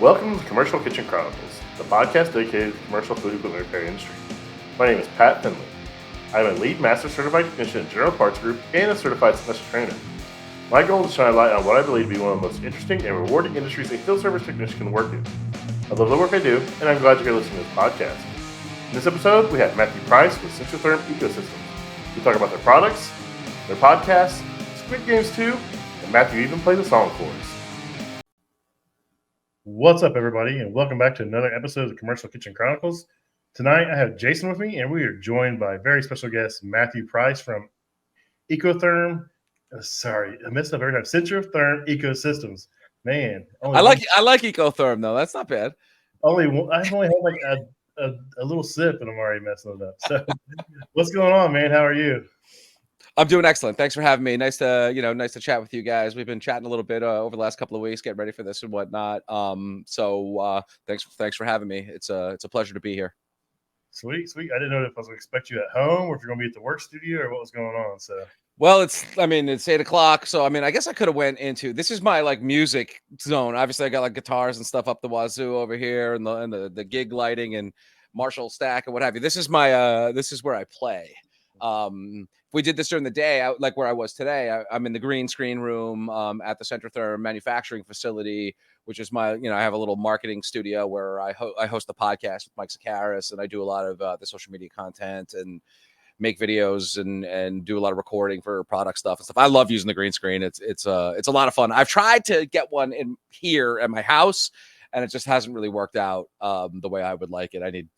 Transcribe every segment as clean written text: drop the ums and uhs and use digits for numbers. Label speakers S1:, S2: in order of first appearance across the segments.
S1: Welcome to Commercial Kitchen Chronicles, the podcast dedicated to the commercial food equipment repair industry. My name is Pat Finley. I am a lead master certified technician at General Parts Group and a certified semester trainer. My goal is to shine a light on what I believe to be one of the most interesting and rewarding industries a field service technician can work in. I love the work I do, and I'm glad you're here listening to this podcast. In this episode, we have Matthew Pryce with Centrotherm Eco Systems. We talk about their products, their podcasts, Squid Games 2, and Matthew even plays a song for us. What's up, everybody, and welcome back to another episode of the Commercial Kitchen Chronicles. Tonight, I have Jason with me, and we are joined by a very special guest, Matthew Pryce from Ecotherm. I messed up every time. Centrotherm Eco Systems. Man,
S2: I like Ecotherm though. That's not bad.
S1: I've only had like a little sip, and I'm already messing it up. So, what's going on, man? How are you?
S2: I'm doing excellent. Thanks for having me. Nice to chat with you guys. We've been chatting a little bit over the last couple of weeks, getting ready for this and whatnot. Thanks for having me. It's a pleasure to be here.
S1: Sweet. I didn't know if I was going to expect you at home or if you're going to be at the work studio or what was going on. So,
S2: well, it's 8:00. So, I guess I could have went into, this is my like music zone. Obviously I got like guitars and stuff up the wazoo over here and the gig lighting and Marshall stack and what have you. This is where I play. We did this during the day, like where I was today. I'm in the green screen room at the Centrotherm manufacturing facility, which is I have a little marketing studio where I host the podcast with Mike Sakaris, and I do a lot of the social media content and make videos and do a lot of recording for product stuff and stuff. I love using the green screen. It's a lot of fun. I've tried to get one in here at my house, and it just hasn't really worked out the way I would like it. I need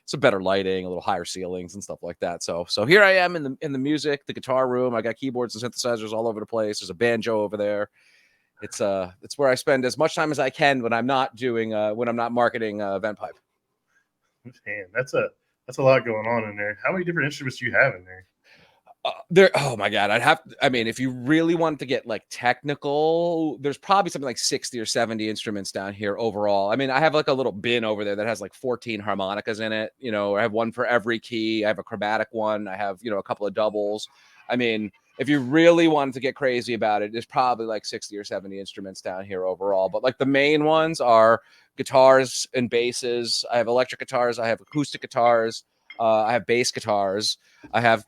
S2: some better lighting, a little higher ceilings and stuff like that. So here I am in the music, the guitar room. I got keyboards and synthesizers all over the place. There's a banjo over there. It's where I spend as much time as I can when I'm not marketing Vent Pipe.
S1: Man, that's a lot going on in there. How many different instruments do you have in there?
S2: Oh my God. If you really wanted to get like technical, there's probably something like 60 or 70 instruments down here overall. I have like a little bin over there that has like 14 harmonicas in it. I have one for every key. I have a chromatic one. I have, a couple of doubles. If you really wanted to get crazy about it, there's probably like 60 or 70 instruments down here overall. But like the main ones are guitars and basses. I have electric guitars. I have acoustic guitars. I have bass guitars. I have,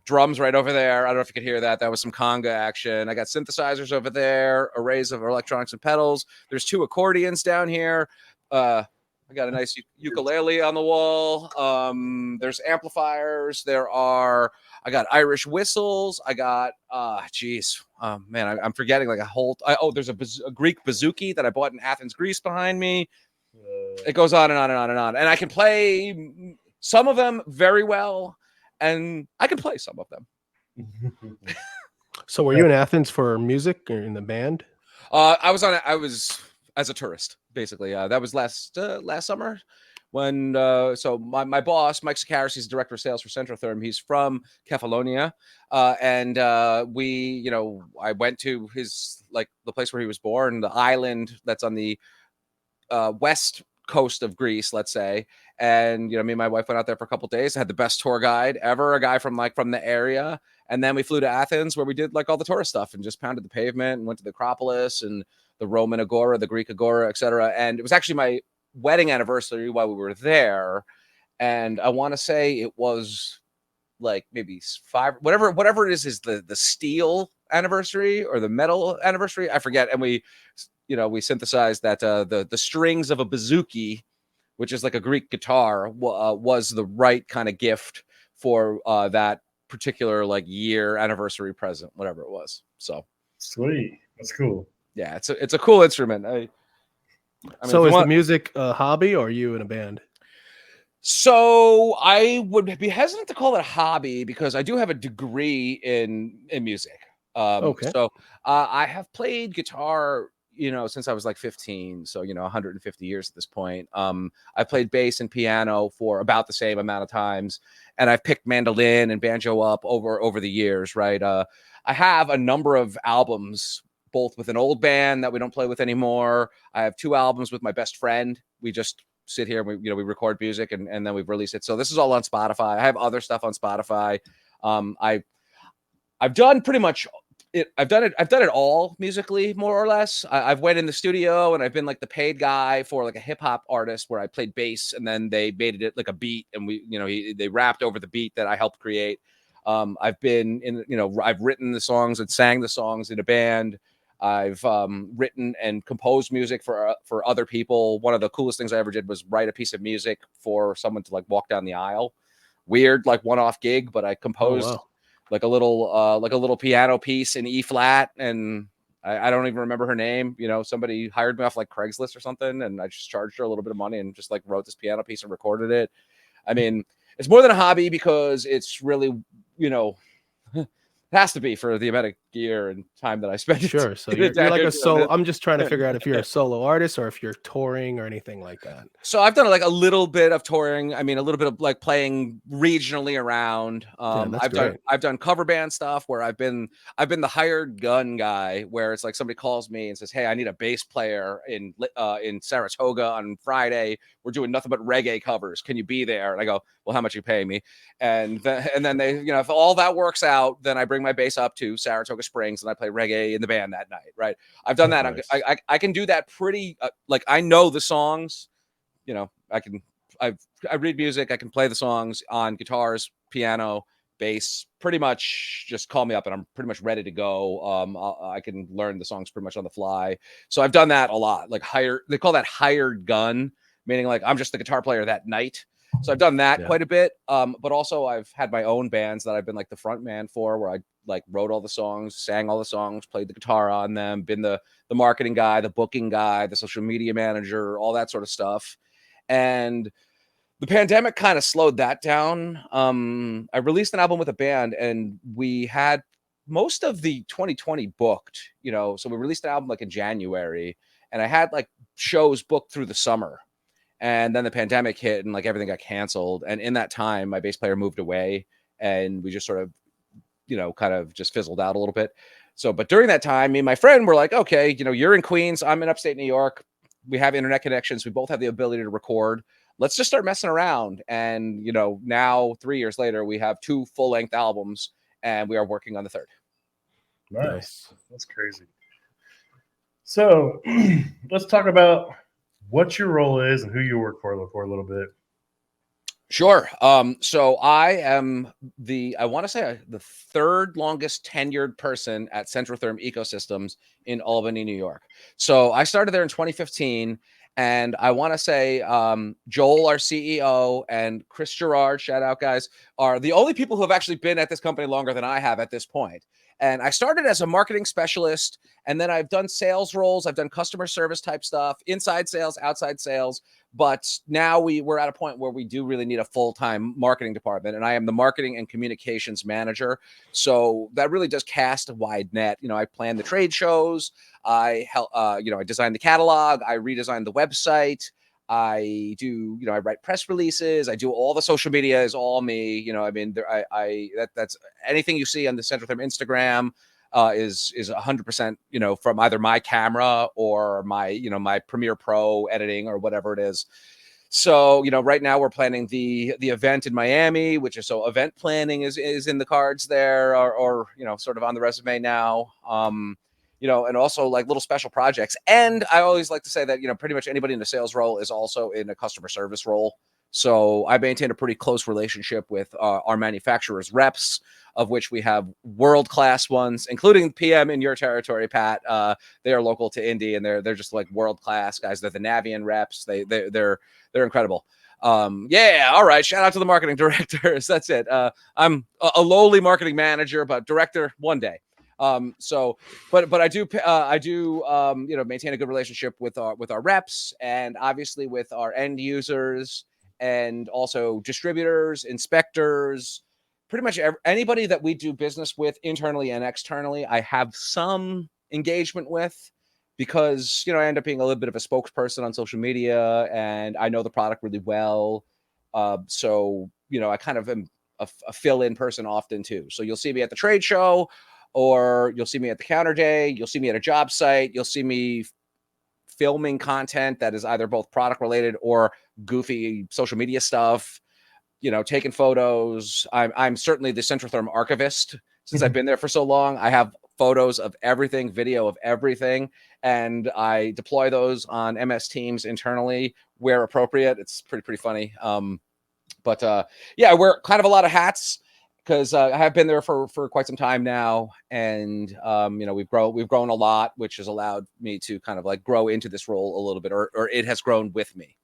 S2: drums right over there. I don't know if you could hear that. That was some conga action. I got synthesizers over there, arrays of electronics and pedals. There's 2 accordions down here. I got a nice ukulele on the wall. There's amplifiers. I got Irish whistles. I got, I'm forgetting like a whole, there's a Greek bouzouki that I bought in Athens, Greece behind me. It goes on and on and on and on. And I can play some of them very well, and I can play some of them.
S3: So were you in Athens for music or in the band?
S2: I was as a tourist, basically. That was last summer when, so my boss, Mike Sakaris, he's director of sales for Centrotherm. He's from Kefalonia. And I went to his, like the place where he was born, the island that's on the west coast of Greece, let's say. And, me and my wife went out there for a couple of days. I had the best tour guide ever, a guy from the area. And then we flew to Athens where we did like all the tourist stuff and just pounded the pavement and went to the Acropolis and the Roman Agora, the Greek Agora, etc. And it was actually my wedding anniversary while we were there. And I want to say it was like maybe 5, whatever it is the steel anniversary or the metal anniversary. I forget. And we synthesized that the strings of a bouzouki, which is like a Greek guitar, was the right kind of gift for that particular like year anniversary present, whatever it was. So
S1: sweet, that's cool.
S2: Yeah, it's a cool instrument.
S3: So is the music a hobby or are you in a band?
S2: So I would be hesitant to call it a hobby because I do have a degree in music.
S3: Okay.
S2: So I have played guitar, since I was like 15. So, 150 years at this point. I played bass and piano for about the same amount of times. And I've picked mandolin and banjo up over the years, right? I have a number of albums, both with an old band that we don't play with anymore. I have 2 albums with my best friend. We just sit here and we record music and then we've released it. So this is all on Spotify. I have other stuff on Spotify. I've done pretty much I've done it all musically, more or less. I've went in the studio and I've been like the paid guy for like a hip hop artist where I played bass and then they made it like a beat and they rapped over the beat that I helped create. I've been in, I've written the songs and sang the songs in a band. I've written and composed music for other people. One of the coolest things I ever did was write a piece of music for someone to like walk down the aisle. Weird, like one-off gig, but I composed like a little piano piece in E flat, and I don't even remember her name. Somebody hired me off like Craigslist or something, and I just charged her a little bit of money and just like wrote this piano piece and recorded it. I mean, it's more than a hobby because it's really, it has to be for the amount of gear and time that I spend.
S3: Sure. So you're like a solo. I'm just trying to figure out if you're a solo artist or if you're touring or anything like that.
S2: So I've done like a little bit of touring. I mean, a little bit of like playing regionally around. I've done cover band stuff where I've been the hired gun guy, where it's like somebody calls me and says, "Hey, I need a bass player in Saratoga on Friday. We're doing nothing but reggae covers. Can you be there?" And I go, "Well, how much you pay me?" And then they, if all that works out, then I bring my bass up to Saratoga Springs and I play reggae in the band that night. Right? I've done that. Nice. I can do that pretty. Like I know the songs. I read music. I can play the songs on guitars, piano, bass. Pretty much, just call me up and I'm pretty much ready to go. I can learn the songs pretty much on the fly. So I've done that a lot. Like they call that hired gun, meaning like I'm just the guitar player that night. So I've done that quite a bit. But also I've had my own bands that I've been like the front man for, where I like wrote all the songs, sang all the songs, played the guitar on them, been the marketing guy, the booking guy, the social media manager, all that sort of stuff. And the pandemic kind of slowed that down. I released an album with a band and we had most of the 2020 booked, so we released an album like in January and I had like shows booked through the summer. And then the pandemic hit and like everything got canceled. And in that time, my bass player moved away and we just sort of, kind of just fizzled out a little bit. So, but during that time, me and my friend were like, okay, you're in Queens, I'm in upstate New York. We have internet connections. We both have the ability to record. Let's just start messing around. And, now 3 years later, we have 2 full-length albums and we are working on the 3rd.
S1: Nice. That's crazy. So let's talk about what your role is and who you work for a little bit.
S2: Sure. So I am the 3rd longest tenured person at Centrotherm Eco Systems in Albany, New York. So I started there in 2015. And I want to say Joel, our CEO, and Chris Gerard, shout out guys, are the only people who have actually been at this company longer than I have at this point. And I started as a marketing specialist, and then I've done sales roles. I've done customer service type stuff, inside sales, outside sales. But now we're at a point where we do really need a full-time marketing department, and I am the marketing and communications manager. So that really does cast a wide net. I plan the trade shows. I help. I design the catalog. I redesign the website. I do. I write press releases. I do all the social media. Is all me. That's anything you see on the Centrotherm Instagram. Is 100%, from either my camera or my Premiere Pro editing or whatever it is. So, right now we're planning the event in Miami, which is so event planning is in the cards there or sort of on the resume now. And also like little special projects. And I always like to say that, pretty much anybody in the sales role is also in a customer service role. So I maintain a pretty close relationship with our manufacturers reps, of which we have world-class ones, including PM in your territory, Pat. They are local to Indy, and they're just like world-class guys. They're the Navian reps. They're incredible. Yeah, all right. Shout out to the marketing directors. That's it. I'm a lowly marketing manager, but director one day. But I do maintain a good relationship with our reps and obviously with our end users and also distributors, inspectors, pretty much anybody that we do business with internally and externally. I have some engagement with because, I end up being a little bit of a spokesperson on social media and I know the product really well. So, I kind of am a fill-in person often too. So you'll see me at the trade show, or you'll see me at the counter day. You'll see me at a job site. You'll see me filming content that is either both product related or goofy social media stuff, taking photos. I'm certainly the Centrotherm archivist since I've been there for so long. I have photos of everything, video of everything, and I deploy those on MS Teams internally where appropriate. It's pretty funny. Yeah, I wear kind of a lot of hats because I have been there for quite some time now, and we've grown a lot, which has allowed me to kind of like grow into this role a little bit, or it has grown with me.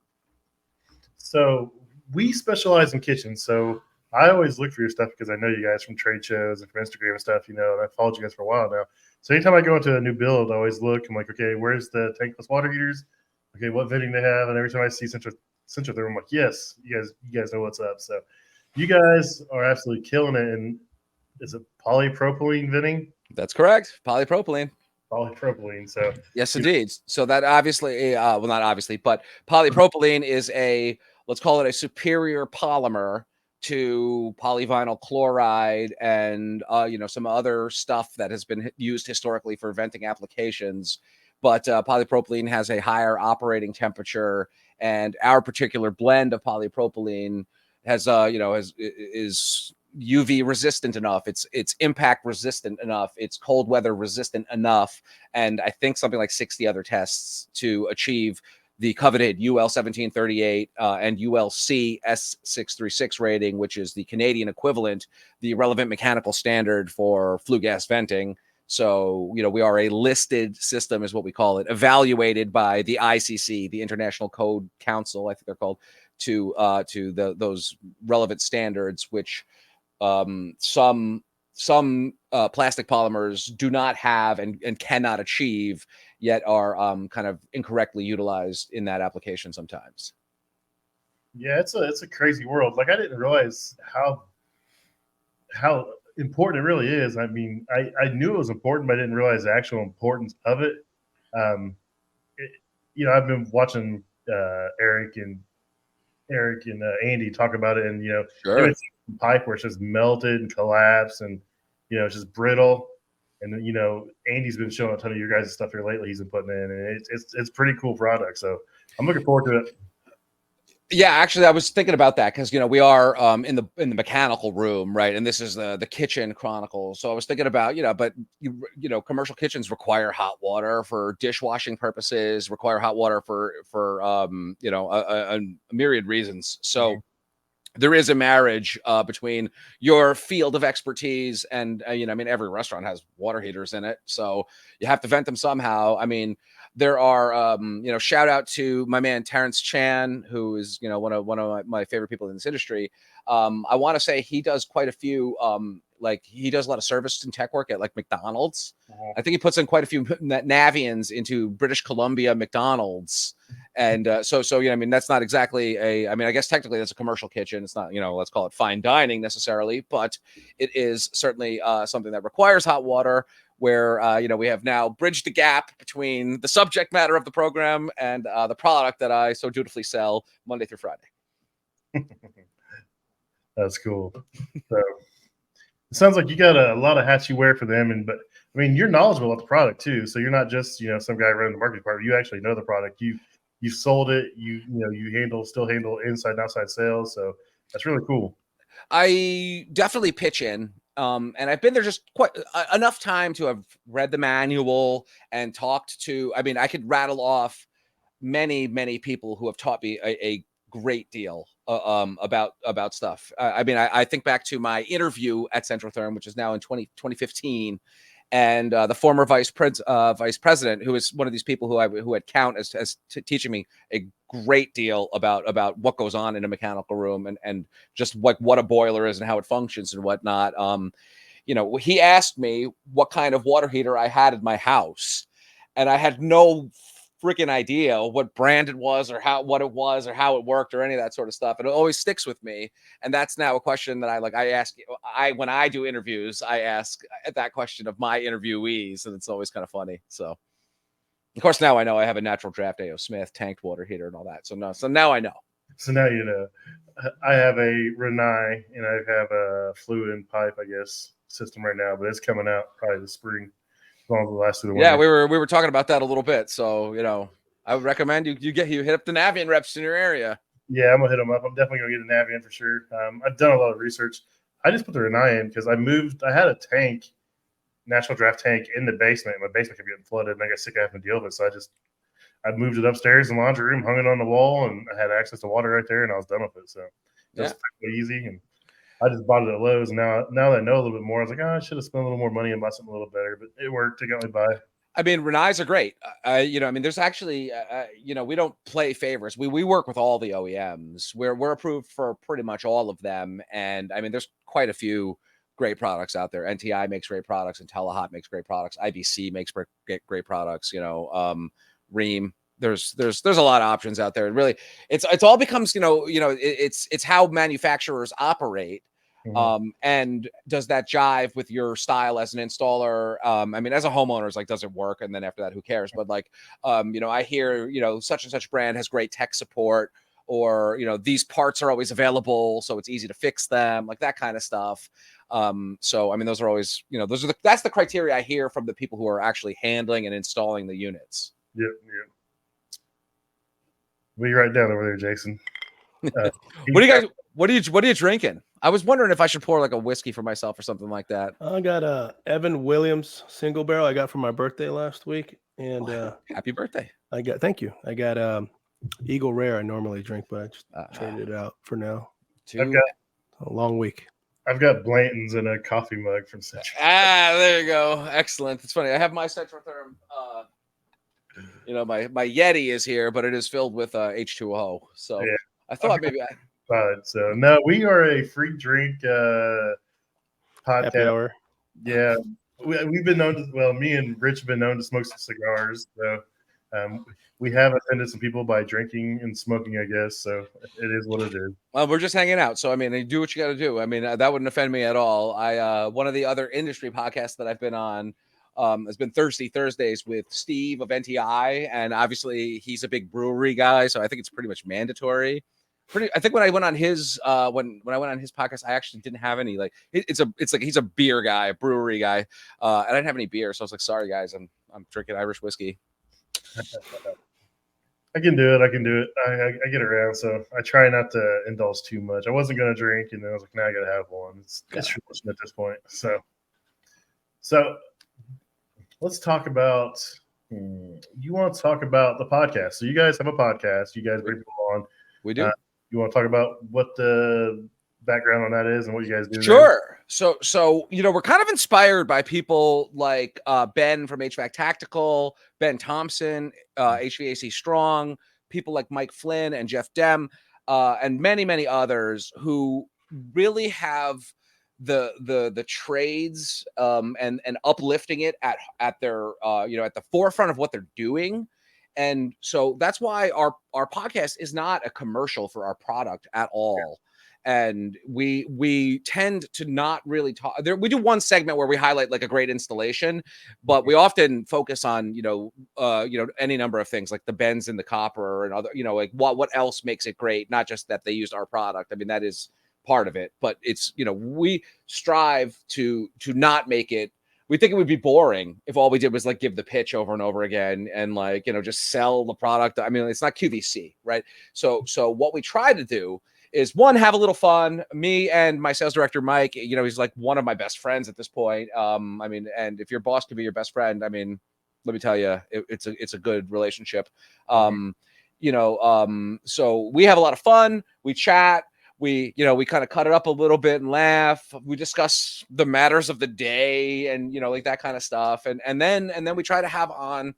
S1: So we specialize in kitchens, so I always look for your stuff because I know you guys from trade shows and from Instagram and stuff, and I've followed you guys for a while now. So anytime I go into a new build, I always look. I'm like, okay, where's the tankless water heaters? Okay, what venting they have? And every time I see Centrotherm, I'm like, yes, you guys know what's up. So you guys are absolutely killing it. And is it polypropylene venting?
S2: That's correct. Polypropylene.
S1: Polypropylene. So
S2: yes, indeed. So that obviously, well, not obviously, but polypropylene is let's call it a superior polymer to polyvinyl chloride and some other stuff that has been used historically for venting applications. But polypropylene has a higher operating temperature, and our particular blend of polypropylene has is UV resistant enough, it's impact resistant enough, it's cold weather resistant enough, and I think something like 60 other tests to achieve the coveted UL 1738 and ULC S636 rating, which is the Canadian equivalent, the relevant mechanical standard for flue gas venting. So, we are a listed system, is what we call it, evaluated by the ICC, the International Code Council, I think they're called, to those relevant standards, which some plastic polymers do not have and cannot achieve, yet are kind of incorrectly utilized in that application sometimes.
S1: Yeah, it's a crazy world. Like, I didn't realize how important it really is. I mean, I knew it was important, but I didn't realize the actual importance of it. I've been watching Eric and Andy talk about it, and
S2: sure.
S1: It's pipe where it's just melted and collapsed, and it's just brittle. And Andy's been showing a ton of your guys' stuff here lately. He's been putting in, and it's pretty cool product. So I'm looking forward to it.
S2: Yeah, actually, I was thinking about that because we are in the mechanical room, right? And this is the kitchen Chronicles. So I was thinking about but commercial kitchens require hot water for dishwashing purposes, require hot water for a myriad reasons. So there is a marriage between your field of expertise and every restaurant has water heaters in it, so you have to vent them somehow. I mean, there are shout out to my man Terrence Chan, who is one of my favorite people in this industry. I want to say he does quite a few he does a lot of service and tech work at like McDonald's. I think he puts in quite a few Navians into British Columbia McDonald's. And so that's not exactly I guess technically that's a commercial kitchen. It's not, let's call it fine dining necessarily, but it is certainly something that requires hot water, where we have now bridged the gap between the subject matter of the program and the product that I so dutifully sell Monday through Friday.
S1: That's cool. So it sounds like you got a lot of hats you wear for them, but I mean, you're knowledgeable about the product too. So you're not just some guy running the marketing department. You actually know the product. You sold it. You still handle inside and outside sales. So that's really cool.
S2: I definitely pitch in. And I've been there just quite enough time to have read the manual and talked to, I could rattle off many, many people who have taught me a great deal about stuff. I think back to my interview at Centrotherm, which is now in 2015. And the former vice president, who is one of these people who had count as teaching me a great deal about what goes on in a mechanical room and just what a boiler is and how it functions and whatnot. He asked me what kind of water heater I had in my house, and I had no freaking idea what brand it was or what it was or how it worked or any of that sort of stuff. And it always sticks with me. And that's now a question that I ask, when I do interviews, I ask that question of my interviewees, and it's always kind of funny. So of course, now I know I have a natural draft A.O. Smith tanked water heater and all that. So now I know.
S1: So now you know. I have a Renai and I have a fluid and pipe, I guess, system right now, but it's coming out probably this spring.
S2: Yeah, we were talking about that a little bit. So I would recommend you hit up the Navient reps in your area.
S1: Yeah, I'm gonna hit them up. I'm definitely gonna get a Navient for sure. I've done a lot of research. I just put the Renai in because I had a tank natural draft tank in the basement. My basement kept getting flooded, and I got sick of having to deal with it. So I moved it upstairs in the laundry room, hung it on the wall, and I had access to water right there, and I was done with it. So it was fairly easy, and I just bought it at Lowe's. And now that I know a little bit more, I was like, I should have spent a little more money and bought something a little better, but it worked. It got me by.
S2: I mean, Renai's are great. There's actually, we don't play favorites. We work with all the OEMs. We're approved for pretty much all of them. And I mean, there's quite a few great products out there. NTI makes great products, and Telehot makes great products. IBC makes great products. Ream. There's a lot of options out there. And really, it's all becomes it's how manufacturers operate. And does that jive with your style as an installer? As a homeowner, it's like, does it work? And then after that, who cares? But like, I hear, such and such brand has great tech support, or, these parts are always available, so it's easy to fix them, like that kind of stuff. Those are always, that's the criteria I hear from the people who are actually handling and installing the units.
S1: Yeah. What are you writing down over there, Jason?
S2: What are you drinking? I was wondering if I should pour like a whiskey for myself or something like that.
S3: I got a Evan Williams single barrel I got for my birthday last week, and
S2: happy birthday!
S3: Thank you. I got Eagle Rare. I normally drink, but I just traded it out for now.
S1: I've got
S3: a long week.
S1: I've got Blanton's in a coffee mug from Centrotherm.
S2: There you go. Excellent. It's funny. I have my Centrotherm. My Yeti is here, but it is filled with H2O. So yeah. I thought maybe
S1: So no, we are a free drink podcast.
S3: Happy hour.
S1: Yeah, we've been known to. Me and Rich have been known to smoke some cigars. So we have offended some people by drinking and smoking, I guess. So it is what it is.
S2: Well, we're just hanging out. So you do what you got to do. That wouldn't offend me at all. One of the other industry podcasts that I've been on has been Thirsty Thursdays with Steve of NTI, and obviously he's a big brewery guy, so I think it's pretty much mandatory. I think when I went on his when I went on his podcast, I actually didn't have any it's like he's a beer guy, a brewery guy, and I didn't have any beer, so I was like, sorry guys, I'm drinking Irish whiskey.
S1: I can do it. I get around, so I try not to indulge too much. I wasn't gonna drink, and then I was like, now I gotta have one. It's tradition at this point. So let's talk about. You want to talk about the podcast? So you guys have a podcast. You guys bring people on.
S2: We do.
S1: You want to talk about what the background on that is and what you guys do?
S2: Sure. There? So we're kind of inspired by people like Ben from HVAC Tactical, Ben Thompson, HVAC Strong, people like Mike Flynn and Jeff Dem, and many, many others who really have the trades and uplifting it at their at the forefront of what they're doing. And so that's why our podcast is not a commercial for our product at all. And we tend to not really talk there. We do one segment where we highlight like a great installation, but we often focus on, any number of things like the bends in the copper and other, like what else makes it great. Not just that they used our product. That is part of it, but it's, we strive to not make it. We think it would be boring if all we did was like give the pitch over and over again and just sell the product. It's not QVC, right? So what we try to do is one, have a little fun. Me and my sales director, Mike, he's like one of my best friends at this point. And if your boss could be your best friend, let me tell you, it's a good relationship. So we have a lot of fun. We chat. We kind of cut it up a little bit and laugh. We discuss the matters of the day and, like that kind of stuff. And then we try to have on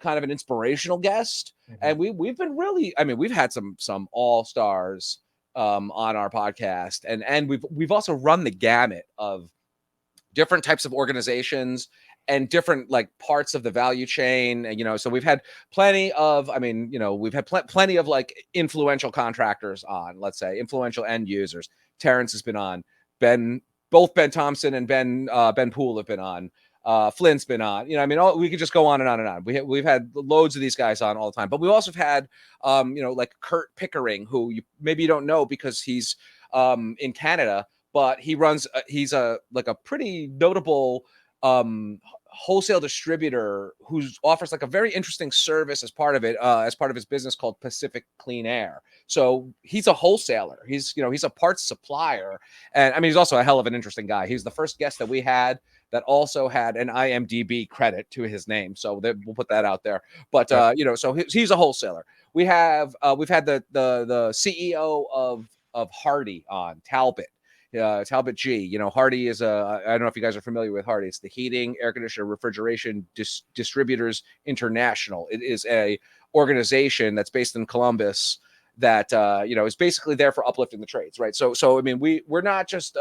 S2: kind of an inspirational guest. Mm-hmm. And we've been really, we've had some all-stars on our podcast. And we've also run the gamut of different types of organizations and different like parts of the value chain. And, so we've had plenty of, we've had plenty of like influential contractors on, let's say influential end users. Terrence has been on. Both Ben Thompson and Ben Poole have been on. Flynn's been on. We could just go on and on and on. We've had loads of these guys on all the time, but we also have had, like Kurt Pickering, who maybe you don't know because he's in Canada, but he runs. He's a pretty notable wholesale distributor who offers like a very interesting service as part of it, as part of his business called Pacific Clean Air. So he's a wholesaler. He's a parts supplier, and I mean he's also a hell of an interesting guy. He's the first guest that we had that also had an IMDb credit to his name, so we'll put that out there. But so he's a wholesaler. We've had the CEO of Hardy on, Talbot. Talbot G. Hardy is I don't know if you guys are familiar with Hardy. It's the Heating, Air Conditioner, Refrigeration Distributors International. It is a organization that's based in Columbus that is basically there for uplifting the trades, right? So I mean, we're not just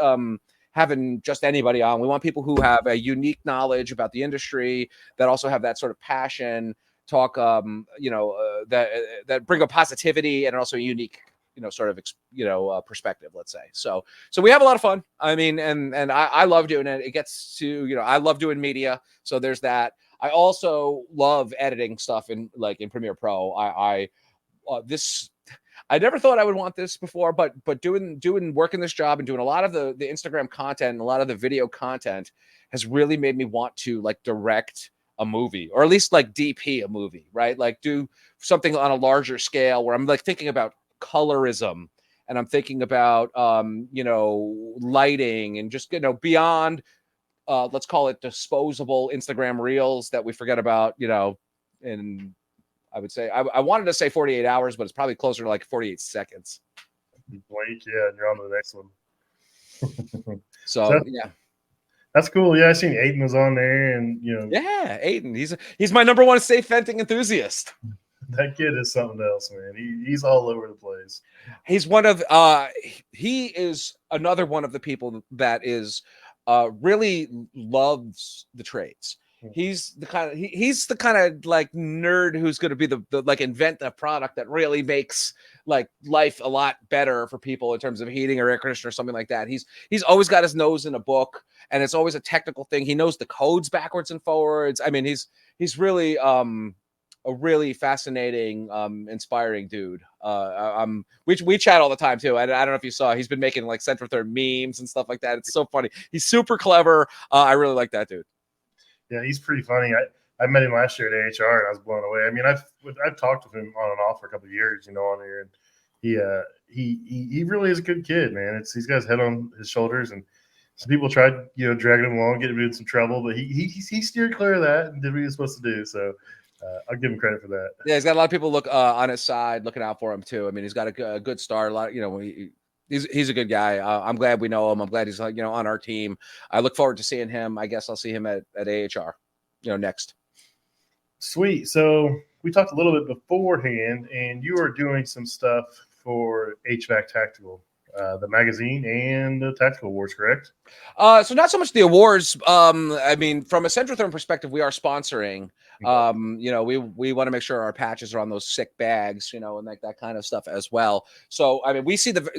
S2: having just anybody on. We want people who have a unique knowledge about the industry, that also have that sort of passion, talk that bring a positivity and also a unique sort of perspective, let's say. So we have a lot of fun. I mean, and I love doing it. It gets to, I love doing media. So there's that. I also love editing stuff in Premiere Pro. I never thought I would want this before, but working this job and doing a lot of the Instagram content and a lot of the video content has really made me want to direct a movie, or at least DP a movie, right? Like do something on a larger scale where I'm thinking about colorism, and I'm thinking about lighting, and just beyond let's call it disposable Instagram reels that we forget about, and I would say I wanted to say 48 hours, but it's probably closer to 48 seconds.
S1: Blake, yeah, and you're on to the next one.
S2: So yeah.
S1: That's cool. Yeah, I seen Aiden was on there, and
S2: yeah, Aiden. He's my number one safe venting enthusiast.
S1: That kid is something else, man. He's all over the place.
S2: He's one of he is another one of the people that is really loves the trades. He's the kind of nerd who's going to be the invent a product that really makes life a lot better for people in terms of heating or air conditioner or something like that. He's always got his nose in a book, and it's always a technical thing. He knows the codes backwards and forwards. I mean, he's really a really fascinating, inspiring dude. We chat all the time too. I don't know if you saw, he's been making Centrotherm memes and stuff like that. It's so funny. He's super clever. I really like that dude.
S1: Yeah, he's pretty funny. I met him last year at AHR, and I was blown away. I mean, I've talked with him on and off for a couple of years, on here, and he really is a good kid, man. He's got his head on his shoulders, and some people tried dragging him along, getting him in some trouble, but he steered clear of that and did what he was supposed to do. So I'll give him credit for that.
S2: Yeah, he's got a lot of people on his side looking out for him too. I mean, he's got a good start. A lot, he's a good guy. I'm glad we know him. I'm glad he's on our team. I look forward to seeing him. I guess I'll see him at AHR, next.
S1: Sweet. So we talked a little bit beforehand, and you are doing some stuff for HVAC Tactical, the magazine and the Tactical Awards, correct?
S2: So not so much the awards. I mean, from a Centrotherm perspective, we are sponsoring. We want to make sure our patches are on those sick bags, and that kind of stuff as well. So I mean, we see kind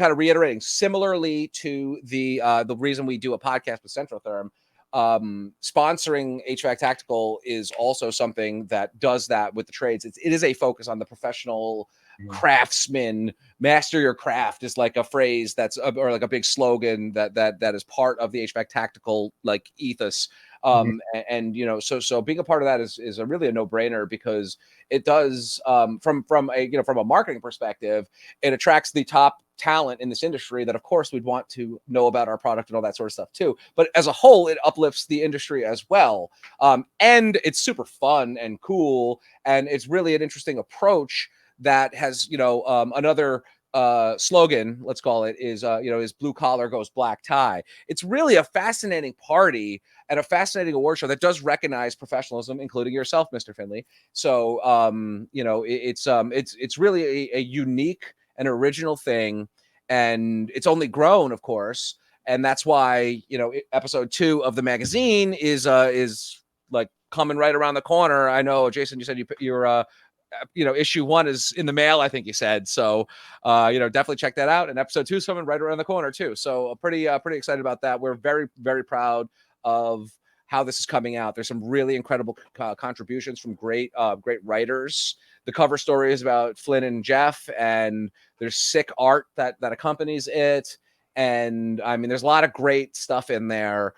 S2: of reiterating similarly to the reason we do a podcast with Centrotherm. Sponsoring HVAC Tactical is also something that does that with the trades. It is a focus on the professional craftsman. Master your craft is a phrase that's or a big slogan that is part of the HVAC Tactical ethos. So being a part of that is a really a no-brainer, because it does from a marketing perspective, it attracts the top talent in this industry that of course we'd want to know about our product and all that sort of stuff too, but as a whole it uplifts the industry as well, and it's super fun and cool, and it's really an interesting approach that has another slogan, let's call it, is blue collar goes black tie. It's really a fascinating party and a fascinating award show that does recognize professionalism, including yourself, Mr. Finley. So it's really a unique and original thing, and it's only grown, of course, and that's why episode 2 of the magazine is coming right around the corner. I know, Jason, you said you're issue 1 is in the mail, I think you said. So, definitely check that out. And episode 2 is coming right around the corner too. So pretty excited about that. We're very, very proud of how this is coming out. There's some really incredible contributions from great writers. The cover story is about Flynn and Jeff, and there's sick art that accompanies it. And I mean, there's a lot of great stuff in there.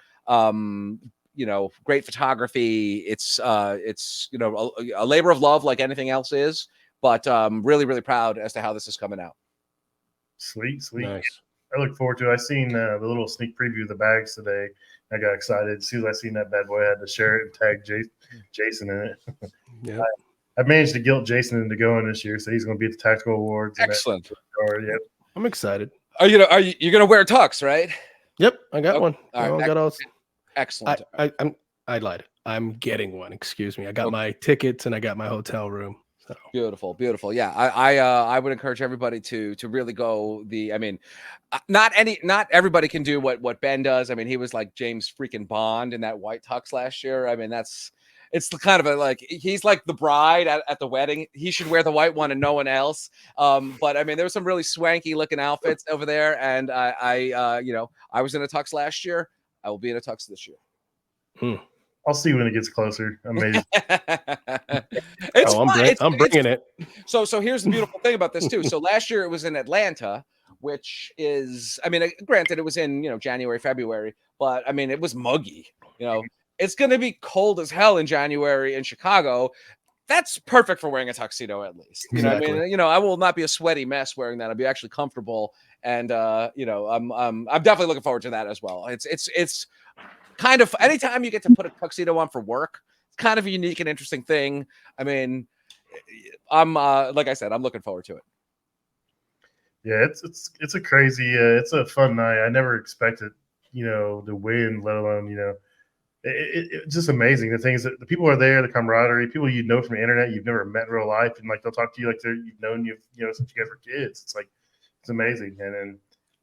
S2: great photography. It's a labor of love like anything else is, but really, really proud as to how this is coming out.
S1: Sweet.
S3: Nice.
S1: I look forward to it. I seen the little sneak preview of the bags today. I got excited. As soon as I seen that bad boy, I had to share it and tag Jason in it.
S3: Yeah.
S1: I managed to guilt Jason into going this year, so he's going to be at the Tactical Awards.
S2: Excellent.
S1: Yep.
S3: I'm excited.
S2: Are you going to wear a tux, right?
S3: Yep, I got one.
S2: All right. Excellent.
S3: I lied. I'm getting one. Excuse me. I got my tickets and I got my hotel room. So.
S2: Beautiful. Yeah, I would encourage everybody to really go. Not everybody can do what Ben does. I mean, he was like James freaking Bond in that white tux last year. I mean, it's kind of he's like the bride at the wedding. He should wear the white one and no one else. But I mean, there were some really swanky looking outfits over there, and I was in a tux last year. I will be in a tux this year.
S1: I'll see when it gets closer. Amazing.
S3: I'm bringing it.
S2: So here's the beautiful thing about this too. So last year it was in Atlanta, which is, granted it was in, January, February, but I mean, it was muggy, it's going to be cold as hell in January in Chicago. That's perfect for wearing a tuxedo, at least.
S3: Exactly.
S2: I will not be a sweaty mess wearing that. I'll be actually comfortable. And, I'm definitely looking forward to that as well. It's kind of, anytime you get to put a tuxedo on for work, it's kind of a unique and interesting thing. I mean, I'm like I said, I'm looking forward to it.
S1: Yeah, it's a crazy, it's a fun night. I never expected, to win, let alone, it's just amazing. The things that the people are there, the camaraderie, people from the internet you've never met in real life, and they'll talk to you like you've known since you guys were kids. It's amazing, and then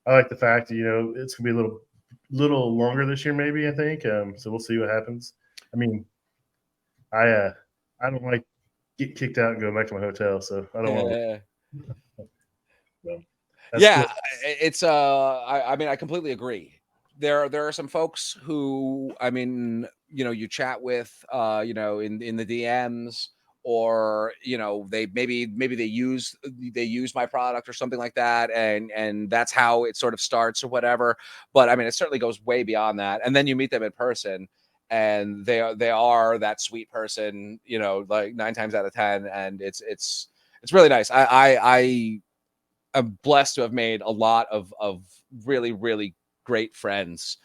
S1: I like the fact that it's gonna be a little longer this year, maybe, I think. So we'll see what happens. I mean, I don't like get kicked out and go back to my hotel, so I don't want to.
S2: Yeah, cool. It's I completely agree. There are some folks who, you chat with, in the DMs, or they maybe they use my product or something like that, and that's how it sort of starts or whatever. But it certainly goes way beyond that. And then you meet them in person, and they are that sweet person, like 9 times out of 10, and it's really nice. I am blessed to have made a lot of really, really great friends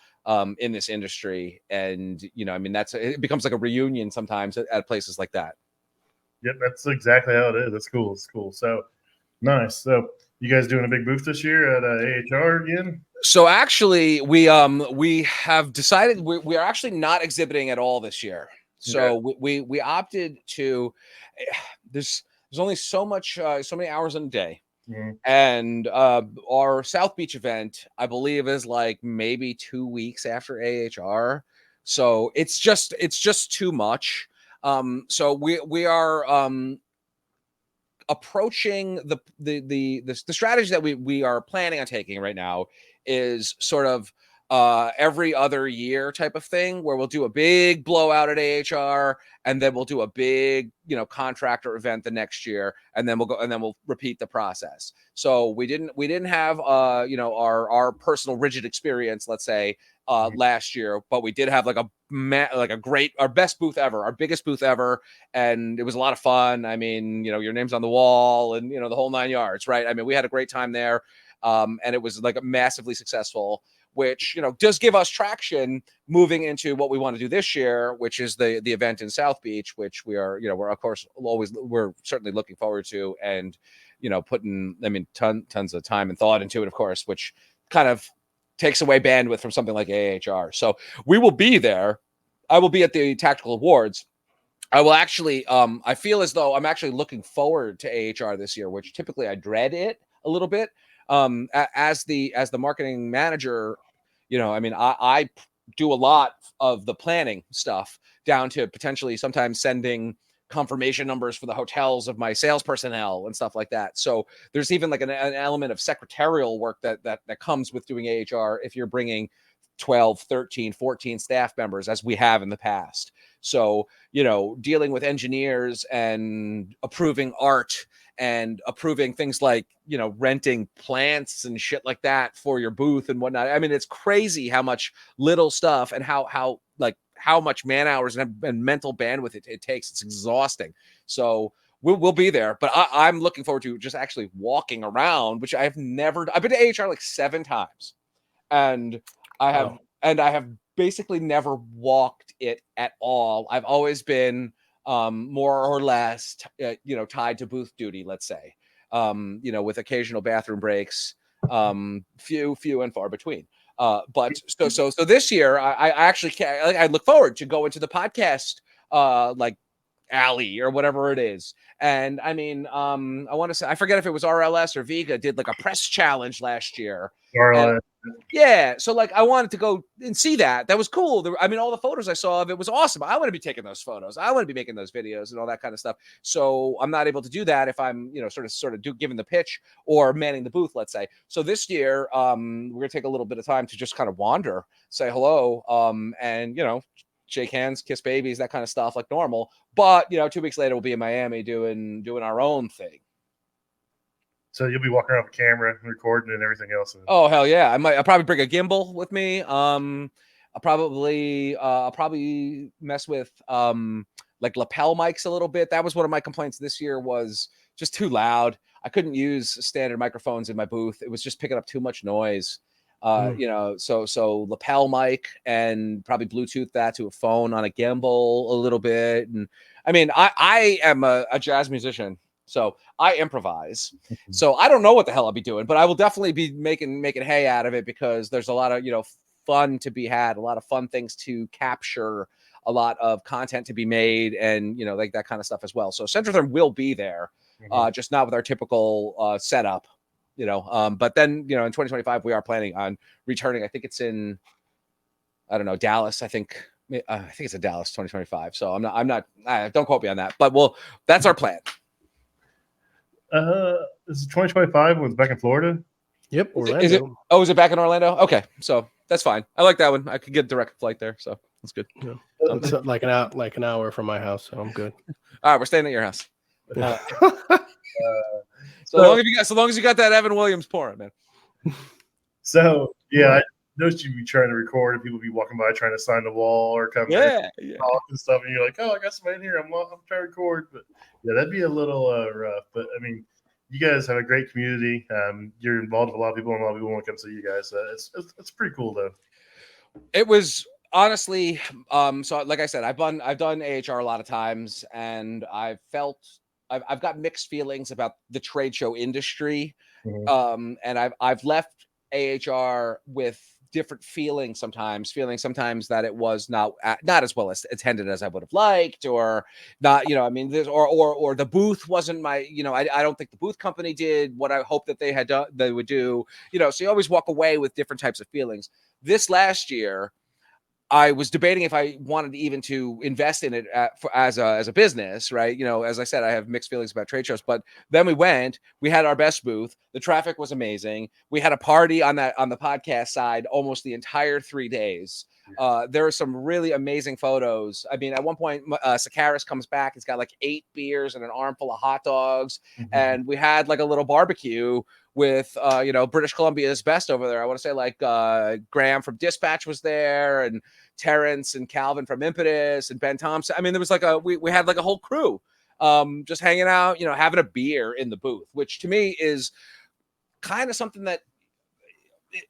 S2: in this industry, and it becomes like a reunion sometimes at places like that.
S1: Yep, that's exactly how it is. It's cool. So nice. So you guys doing a big booth this year at AHR again?
S2: So actually, we have decided we are actually not exhibiting at all this year. So okay. we opted to. There's only so many hours in a day. Mm-hmm. And our South Beach event, I believe, is like maybe 2 weeks after AHR. So it's just too much. So we are approaching the strategy that we are planning on taking right now is sort of every other year type of thing, where we'll do a big blowout at AHR, and then we'll do a big contractor event the next year, and then we'll repeat the process. So we didn't have our personal rigid experience, let's say, last year, but we did have our best booth ever, our biggest booth ever, and it was a lot of fun. Your name's on the wall, and the whole 9 yards, right? We had a great time there, and it was massively successful, which does give us traction moving into what we want to do this year, which is the event in South Beach, which we're of course we're certainly looking forward to, and putting tons of time and thought into it, of course, which kind of takes away bandwidth from something like AHR. So we will be there. I will be at the Tactical Awards. I will actually, I feel as though I'm actually looking forward to AHR this year, which typically I dread it a little bit. As the marketing manager, I do a lot of the planning stuff, down to potentially sometimes sending confirmation numbers for the hotels of my sales personnel and stuff like that. So there's even an element of secretarial work that comes with doing AHR if you're bringing 12, 13, 14 staff members, as we have in the past. So, dealing with engineers and approving art and approving things like, renting plants and shit like that for your booth and whatnot. It's crazy how much little stuff and how how much man hours and mental bandwidth it takes. It's exhausting. So we'll be there, but I'm looking forward to just actually walking around, which I've been to AHR like 7 times, and I have basically never walked it at all. I've always been more or less tied to booth duty, let's say, with occasional bathroom breaks, few and far between. But so this year I actually I look forward to going to the podcast like alley or whatever it is. And I mean, I want to say, I forget if it was RLS or Vega did like a press challenge last year.
S1: RLS.
S2: Yeah, so like I wanted to go and see that. That was cool. I mean, all the photos I saw of it was awesome. I want to be taking those photos. I want to be making those videos and all that kind of stuff. So I'm not able to do that if I'm, sort of giving the pitch or manning the booth, let's say. So this year, we're gonna take a little bit of time to just kind of wander, say hello, and shake hands, kiss babies, that kind of stuff like normal. But 2 weeks later, we'll be in Miami doing our own thing.
S1: So you'll be walking around with a camera, recording, and everything else.
S2: Oh hell yeah! I'll probably bring a gimbal with me. I'll probably mess with like lapel mics a little bit. That was one of my complaints this year, was just too loud. I couldn't use standard microphones in my booth. It was just picking up too much noise. So lapel mic, and probably Bluetooth that to a phone on a gimbal a little bit. And I mean, I am a jazz musician. So I improvise. So I don't know what the hell I'll be doing, but I will definitely be making hay out of it, because there's a lot of, fun to be had, a lot of fun things to capture, a lot of content to be made, and, like that kind of stuff as well. So Centrotherm will be there, just not with our typical setup, but then, in 2025, we are planning on returning. I think it's in, I don't know, Dallas. I think it's in Dallas, 2025. So I'm not, don't quote me on that, but that's our plan.
S1: This is 2025 when it's back in Florida.
S3: Yep.
S2: Is it back in Orlando? Okay, so that's fine. I like that one. I could get a direct flight there, so that's good.
S3: Yeah. It's like an hour from my house, so I'm good.
S2: All right, we're staying at your house. So long as you got that Evan Williams pouring, man.
S1: So yeah, I noticed you be trying to record, and people be walking by trying to sign the wall or come in talk and stuff, and you're like, oh, I got somebody in here. I'm trying to record, but yeah, that'd be a little rough. But I mean, you guys have a great community. You're involved with a lot of people, and a lot of people want to come see you guys. It's pretty cool, though.
S2: It was honestly, so like I said, I've done AHR a lot of times, and I've got mixed feelings about the trade show industry. And I've left AHR with different feelings sometimes that it was not as well as attended as I would have liked, or not, I mean, or the booth wasn't my, I don't think the booth company did what I hoped that they would do, so you always walk away with different types of feelings. This last year, I was debating if I wanted even to invest in it as a business, right? As I said, I have mixed feelings about trade shows, but then we had our best booth. The traffic was amazing. We had a party on the podcast side almost the entire 3 days. There are some really amazing photos. I mean, at one point, Sakaris comes back. He's got like 8 beers and an armful of hot dogs. And we had like a little barbecue with, British Columbia's best over there. I want to say like Graham from Dispatch was there, and Terrence and Calvin from Impetus, and Ben Thompson. I mean, there was like we had like a whole crew just hanging out, having a beer in the booth, which to me is kind of something that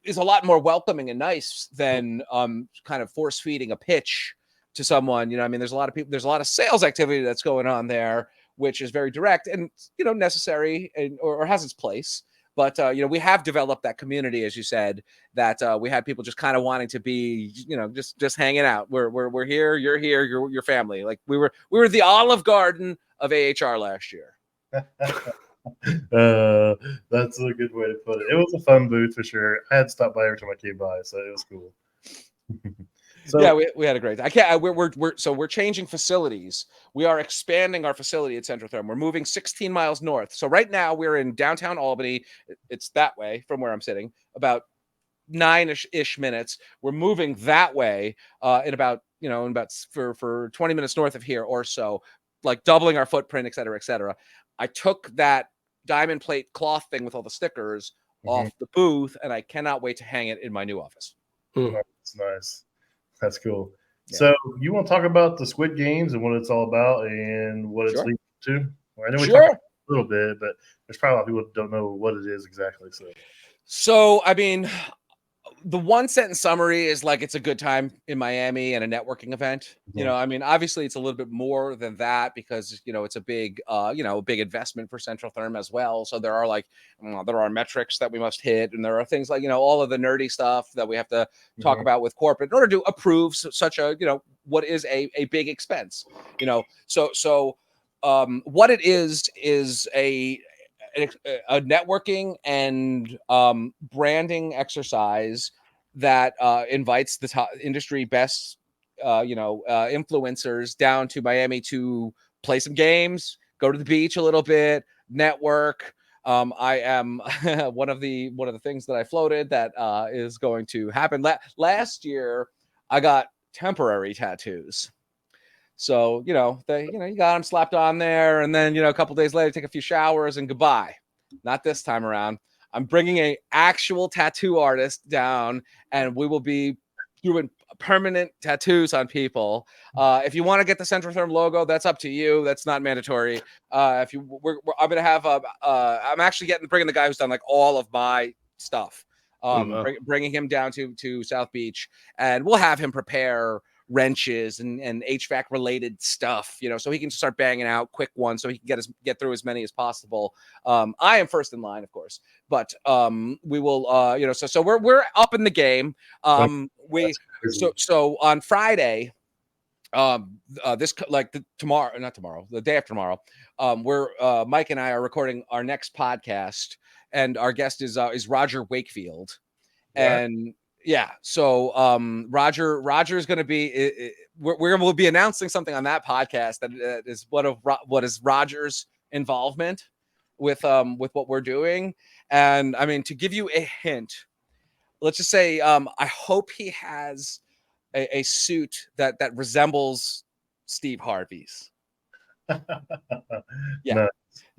S2: is a lot more welcoming and nice than kind of force feeding a pitch to someone. I mean, there's a lot of people, there's a lot of sales activity that's going on there, which is very direct and, necessary or has its place. But, we have developed that community, as you said, that we had people just kind of wanting to be, just hanging out. We're here, you're here, your family. Like we were the Olive Garden of AHR last year.
S1: That's a good way to put it. It was a fun booth for sure. I had stopped by every time I came by, so it was cool.
S2: So, yeah, we had a great time. We're changing facilities. We are expanding our facility at Centrotherm. We're moving 16 miles north. So right now we're in downtown Albany. It's that way from where I'm sitting, about 9-ish minutes. We're moving that way in about for 20 minutes north of here or so, like doubling our footprint, et cetera, et cetera. I took that diamond plate cloth thing with all the stickers off the booth, and I cannot wait to hang it in my new office.
S1: That's nice. That's cool. So you want to talk about the Squid Games and what it's all about and what it's
S2: Sure.
S1: leading to? Well, I know we
S2: Sure.
S1: talked a little bit, but there's probably a lot of people who don't know what it is exactly.
S2: So, I mean, the one sentence summary is like it's a good time in Miami and a networking event. You know, I mean, obviously it's a little bit more than that because it's a big a big investment for Centrotherm as well. So there are there are metrics that we must hit, and there are things like all of the nerdy stuff that we have to talk about with corporate in order to approve such a what is a big expense. So what it is a networking and branding exercise that invites the top industry best, influencers down to Miami to play some games, go to the beach a little bit, network. I am one of the things that I floated that is going to happen. Last year, I got temporary tattoos. So, you got them slapped on there, and then, a couple days later, take a few showers and goodbye. Not this time around. I'm bringing a actual tattoo artist down, and we will be doing permanent tattoos on people. If you want to get the Centrotherm logo, that's up to you. That's not mandatory. I'm going to have I'm actually bringing the guy who's done like all of my stuff. Bringing him down to South Beach, and we'll have him prepare wrenches and HVAC related stuff, so he can start banging out quick ones so he can get through as many as possible. I am first in line, of course, but we will, so we're up in the game. So on Friday, the day after tomorrow, we're Mike and I are recording our next podcast, and our guest is Roger Wakefield, and so Roger is going to be. We'll be announcing something on that podcast that is what is Roger's involvement with what we're doing, and I mean, to give you a hint, let's just say I hope he has a suit that resembles Steve Harvey's.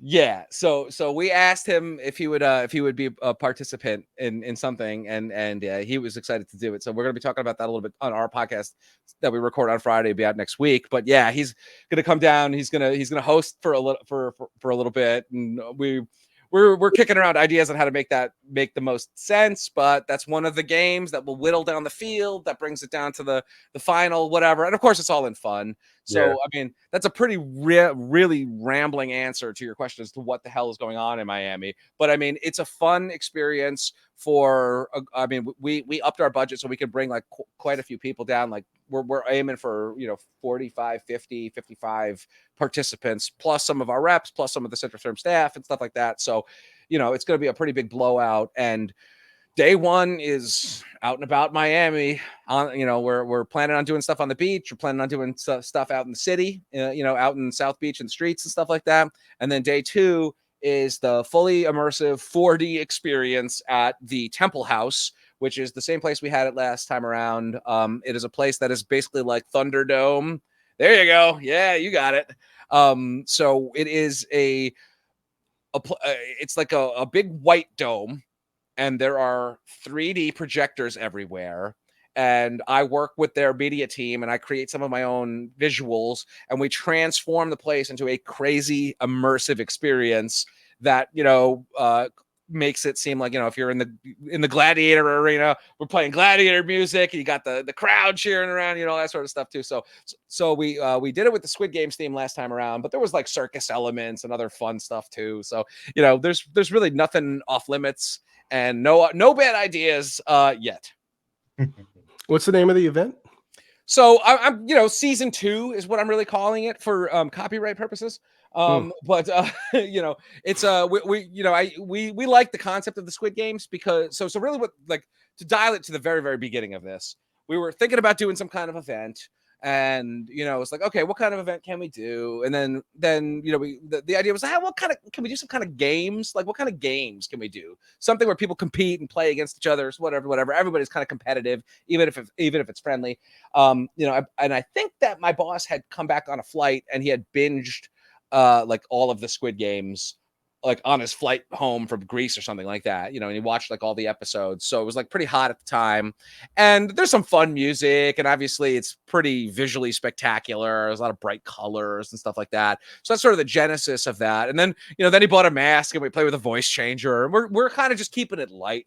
S2: Yeah. So we asked him if he would be a participant in something, and he was excited to do it. So we're going to be talking about that a little bit on our podcast that we record on Friday, be out next week. But yeah, he's going to come down. He's going to host for a little bit, and we're kicking around ideas on how to make the most sense, but that's one of the games that will whittle down the field, that brings it down to the final, whatever. And of course, it's all in fun. So, I mean, that's a pretty really rambling answer to your question as to what the hell is going on in Miami. But I mean, it's a fun experience I mean, we upped our budget so we could bring like quite a few people down. Like we're aiming for, 45, 50, 55 participants, plus some of our reps, plus some of the Centrotherm staff and stuff like that. So, it's going to be a pretty big blowout. And day one is out and about Miami. We're planning on doing stuff on the beach. We're planning on doing stuff out in the city, out in South Beach and streets and stuff like that. And then day two is the fully immersive 4D experience at the Temple House, which is the same place we had it last time around. It is a place that is basically like Thunderdome. There you go. Yeah, you got it. So it is it's like a big white dome, and there are 3D projectors everywhere. And I work with their media team, and I create some of my own visuals, and we transform the place into a crazy immersive experience that, makes it seem like, if you're in the Gladiator arena, we're playing Gladiator music, and you got the crowd cheering around, all that sort of stuff too. So we did it with the Squid Games theme last time around, but there was like circus elements and other fun stuff too. So, there's really nothing off limits, and no bad ideas yet.
S3: What's the name of the event?
S2: So I'm season 2 is what I'm really calling it for copyright purposes. But it's we like the concept of the Squid Games because so really what, like, to dial it to the very, very beginning of this, we were thinking about doing some kind of event. And it's like, okay, what kind of event can we do? And then the idea was, what kind of, can we do some kind of games? Like, what kind of games can we do? Something where people compete and play against each other, whatever. Everybody's kind of competitive, even if it's friendly. And I think that my boss had come back on a flight and he had binged like all of the Squid Games like on his flight home from Greece or something like that, and he watched like all the episodes. So it was like pretty hot at the time. And there's some fun music, and obviously it's pretty visually spectacular. There's a lot of bright colors and stuff like that. So that's sort of the genesis of that. And then, then he bought a mask and we play with a voice changer. And we're kind of just keeping it light.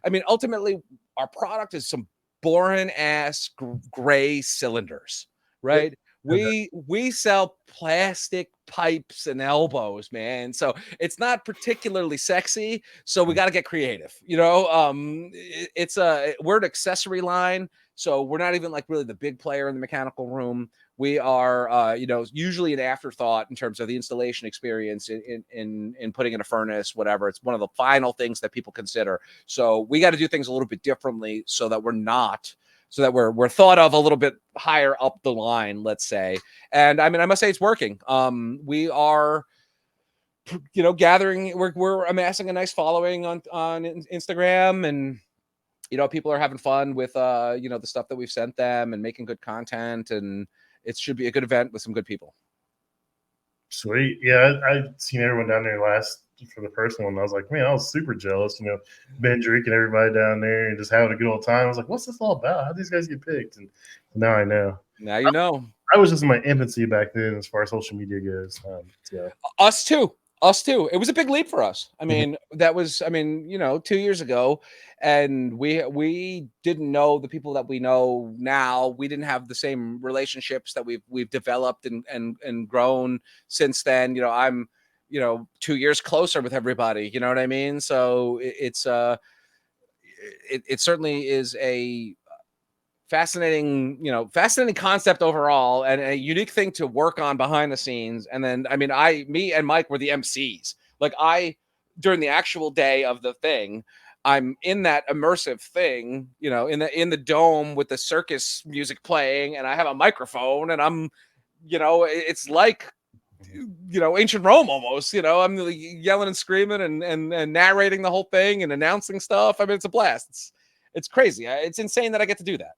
S2: I mean, ultimately our product is some boring ass gray cylinders, right? We sell plastic pipes and elbows, man. So it's not particularly sexy. So we got to get creative. We're an accessory line. So we're not even like really the big player in the mechanical room. We are, usually an afterthought in terms of the installation experience in putting in a furnace, whatever. It's one of the final things that people consider. So we got to do things a little bit differently so that we're thought of a little bit higher up the line, let's say. And I mean, I must say it's working. We are, gathering, we're amassing a nice following on Instagram, and, people are having fun with, the stuff that we've sent them and making good content, and it should be a good event with some good people.
S1: Sweet. Yeah. I've seen everyone down there for the first one. I was like, man, I was super jealous, Ben Drake and everybody down there and just having a good old time. I was like, what's this all about? How do these guys get picked? And now I know.
S2: Now you know.
S1: I was just in my infancy back then as far as social media goes.
S2: Us too. It was a big leap for us. I mean, 2 years ago, and we didn't know the people that we know now. We didn't have the same relationships that we've developed and grown since then. I'm 2 years closer with everybody. You know what I mean? So it certainly is a fascinating concept overall, and a unique thing to work on behind the scenes. And then, me and Mike were the MCs. Like during the actual day of the thing, I'm in that immersive thing, in the dome with the circus music playing, and I have a microphone, and I'm, it's like, ancient Rome almost. I'm yelling and screaming and narrating the whole thing and announcing stuff. I mean, it's a blast. It's crazy. It's insane that I get to do that.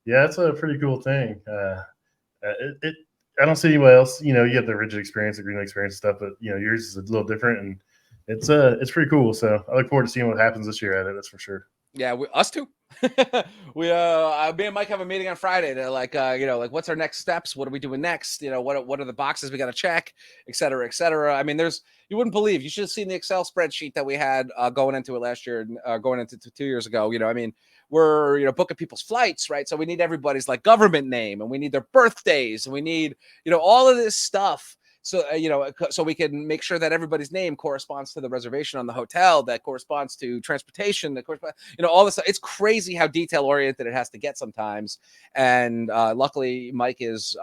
S1: Yeah, it's a pretty cool thing. I don't see anyone else. You have the rigid experience, the green experience stuff, but yours is a little different, and it's pretty cool. So I look forward to seeing what happens this year at it. That's for sure.
S2: Yeah, us too. Me and Mike have a meeting on Friday to like what's our next steps? What are we doing next? What are the boxes we got to check, et cetera, et cetera. I mean, you wouldn't believe. You should have seen the Excel spreadsheet that we had going into it last year, going into 2 years ago. We're booking people's flights, right? So we need everybody's like government name, and we need their birthdays, and we need all of this stuff. So, so we can make sure that everybody's name corresponds to the reservation on the hotel, that corresponds to transportation, that corresponds, all this. It's crazy how detail oriented it has to get sometimes. And luckily, Mike is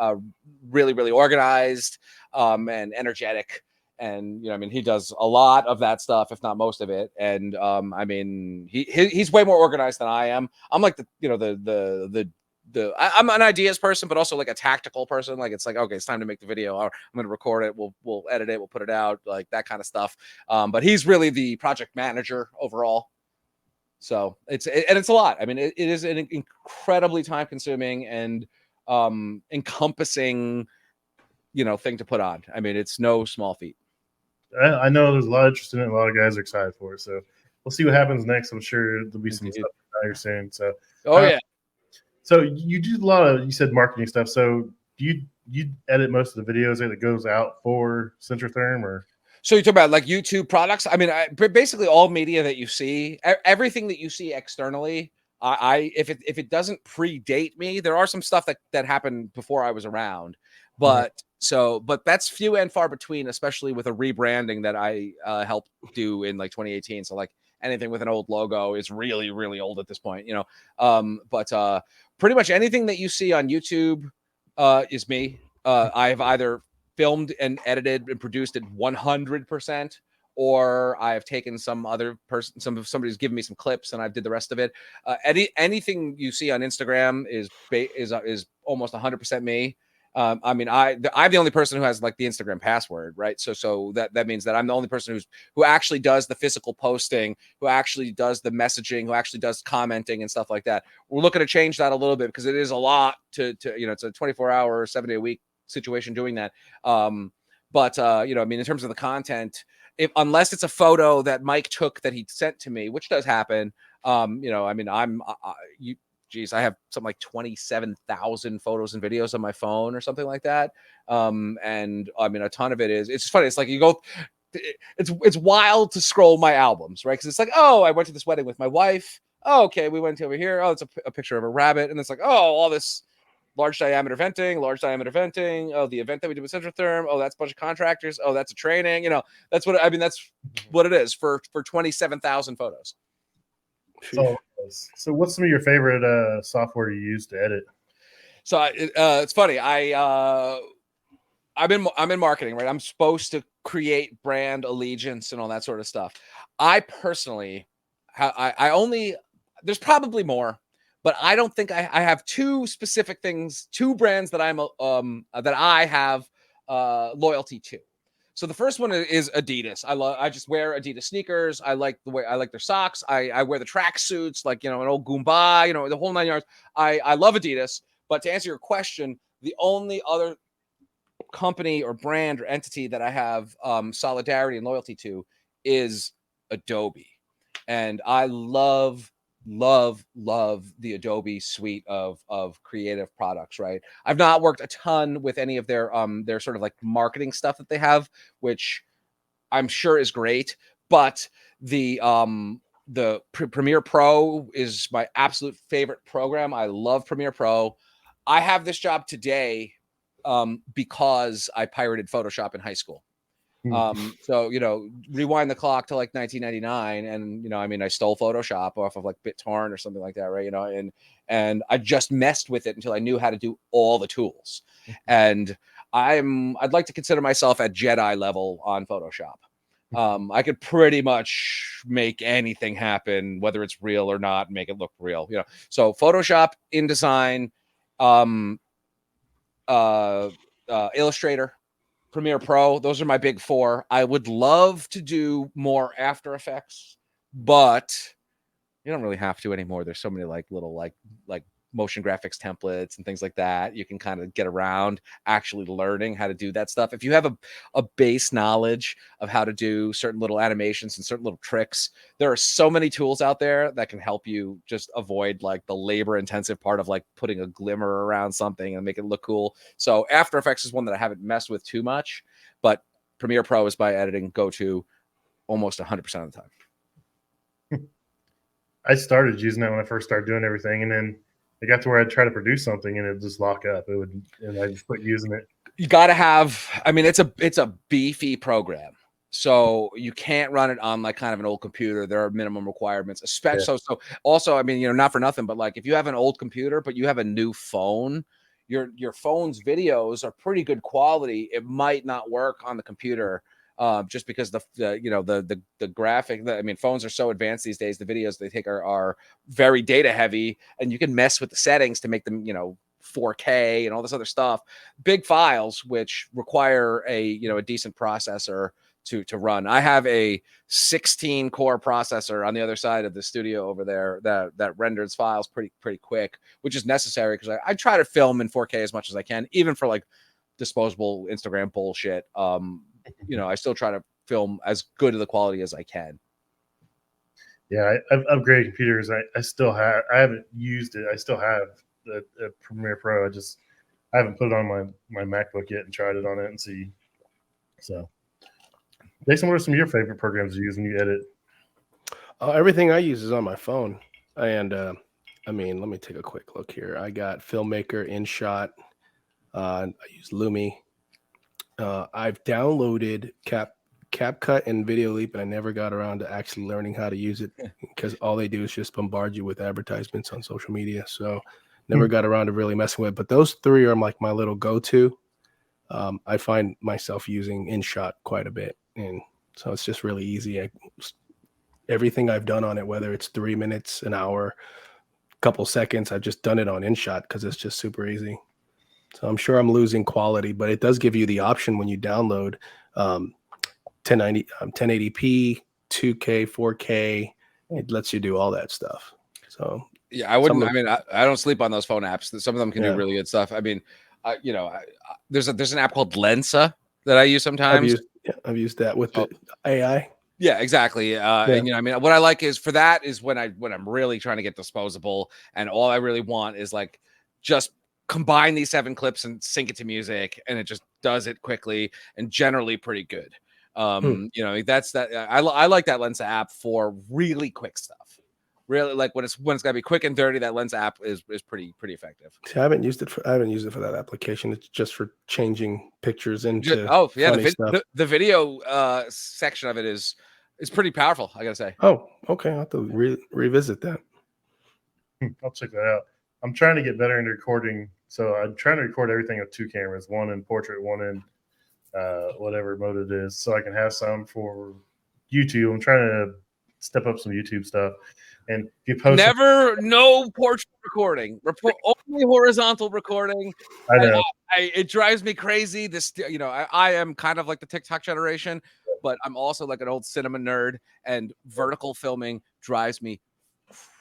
S2: really, really organized and energetic. And, he does a lot of that stuff, if not most of it. And he's way more organized than I am. I'm like I'm an ideas person, but also like a tactical person. Like, it's like, okay, it's time to make the video, or I'm going to record it. We'll edit it. We'll put it out, like that kind of stuff. But he's really the project manager overall. So it's a lot. I mean, it is an incredibly time consuming and encompassing, thing to put on. I mean, it's no small feat.
S1: I know there's a lot of interest in it. A lot of guys are excited for it. So we'll see what happens next. I'm sure there'll be some stuff out here soon. So,
S2: yeah.
S1: So you do a lot of, you said marketing stuff. So do you edit most of the videos that goes out for Centrotherm, or?
S2: So you talk about like YouTube products. I mean, basically all media that you see, everything that you see externally. If it doesn't predate me, there are some stuff that happened before I was around, but but that's few and far between, especially with a rebranding that I helped do in like 2018. So like anything with an old logo is really, really old at this point, but pretty much anything that you see on YouTube is me. I've either filmed and edited and produced it 100%, or I've taken some other person, somebody's given me some clips and I did the rest of it. Anything you see on Instagram is almost 100% me. I'm the only person who has like the Instagram password, right? So that means that I'm the only person who actually does the physical posting, who actually does the messaging, who actually does commenting and stuff like that. We're looking to change that a little bit because it is a lot to it's a 24-hour, 7-day a week situation doing that. But you know, I mean, in terms of the content, unless it's a photo that Mike took that he sent to me, which does happen, you know, I mean, geez, I have something like 27,000 photos and videos on my phone or something like that. And I mean, a ton of it it's funny. It's like you go, it's wild to scroll my albums, right? Because it's like, oh, I went to this wedding with my wife. Oh, okay, we went over here. Oh, it's a picture of a rabbit. And it's like, oh, all this large diameter venting. Oh, the event that we did with Centrotherm. Oh, that's a bunch of contractors. Oh, that's a training. You know, that's what I mean. That's what it is for 27,000 photos.
S1: So what's some of your favorite software you use to edit?
S2: So it's funny. I'm in marketing, right? I'm supposed to create brand allegiance and all that sort of stuff. I personally, I only, there's probably more, but I don't think I have two specific things, two brands that that I have loyalty to. So the first one is Adidas. I just wear Adidas sneakers. I like their socks. I wear the track suits, like, you know, an old Goomba, you know, the whole 9 yards. I love Adidas. But to answer your question, the only other company or brand or entity that I have solidarity and loyalty to is Adobe. And I love the Adobe suite of creative products, right? I've not worked a ton with any of their sort of like marketing stuff that they have, which I'm sure is great, but the Premiere Pro is my absolute favorite program. I love Premiere Pro. I have this job today because I pirated Photoshop in high school. So, you know, rewind the clock to like 1999, and, you know, I mean, I stole Photoshop off of like BitTorrent or something like that, right? You know, and I just messed with it until I knew how to do all the tools. And I'd like to consider myself at Jedi level on Photoshop. I could pretty much make anything happen, whether it's real or not, make it look real, you know. So Photoshop, InDesign, Illustrator, Premiere Pro, those are my big four. I would love to do more After Effects, but you don't really have to anymore. There's so many like little like motion graphics templates and things like that. You can kind of get around actually learning how to do that stuff. If you have a base knowledge of how to do certain little animations and certain little tricks, there are so many tools out there that can help you just avoid like the labor intensive part of like putting a glimmer around something and make it look cool. So After Effects is one that I haven't messed with too much, but Premiere Pro is my editing go-to almost 100% of the time.
S1: I started using that when I first started doing everything, and then it got to where I'd try to produce something and it'd just lock up. And I just quit using it.
S2: You got to have, I mean, it's a beefy program. So you can't run it on like kind of an old computer. There are minimum requirements, especially. Yeah. So also, I mean, you know, not for nothing, but like if you have an old computer, but you have a new phone, your phone's videos are pretty good quality. It might not work on the computer. Just because the graphic, I mean, phones are so advanced these days. The videos they take are very data heavy, and you can mess with the settings to make them, you know, 4K and all this other stuff. Big files, which require a decent processor to run. I have a 16 core processor on the other side of the studio over there that renders files pretty quick, which is necessary because I try to film in 4K as much as I can, even for like disposable Instagram bullshit. You know, I still try to film as good of the quality as I can.
S1: Yeah, I've upgraded computers. I haven't used it. I still have the Premiere Pro. I haven't put it on my MacBook yet and tried it on it and see. So, Jason, what are some of your favorite programs you use when you edit?
S3: Everything I use is on my phone. And I mean, let me take a quick look here. I got Filmmaker, InShot. I use Lumi. I've downloaded CapCut and Video Leap, and I never got around to actually learning how to use it because all they do is just bombard you with advertisements on social media. So never got around to really messing with it. But those three are like my little go-to. I find myself using InShot quite a bit. And so it's just really easy. Everything I've done on it, whether it's 3 minutes, an hour, couple seconds, I've just done it on InShot because it's just super easy. So I'm sure I'm losing quality, but it does give you the option when you download 1080p, 2K, 4K. It lets you do all that stuff. So
S2: yeah, I wouldn't. I mean, I don't sleep on those phone apps. Some of them can do really good stuff. I mean, there's an app called Lensa that I use sometimes.
S3: I've used that with
S2: Oh.
S3: the AI.
S2: Yeah, exactly. And you know, I mean, what I like is for that is when I'm really trying to get disposable, and all I really want is like just combine these 7 clips and sync it to music, and it just does it quickly and generally pretty good. You know, that's that. I like that Lens app for really quick stuff. Really, like when it's gotta be quick and dirty, that Lens app is pretty effective.
S3: See, I haven't used it for that application. It's just for changing pictures into funny stuff.
S2: The video section of it is pretty powerful, I gotta say.
S3: Oh, okay. I'll have to revisit that.
S1: I'll check that out. I'm trying to get better into recording, so I'm trying to record everything with 2 cameras, one in portrait, one in whatever mode it is, so I can have some for YouTube. I'm trying to step up some YouTube stuff. And if you post
S2: no portrait recording, only horizontal recording.
S1: I know.
S2: It drives me crazy. This, you know, I am kind of like the TikTok generation, but I'm also like an old cinema nerd, and vertical filming drives me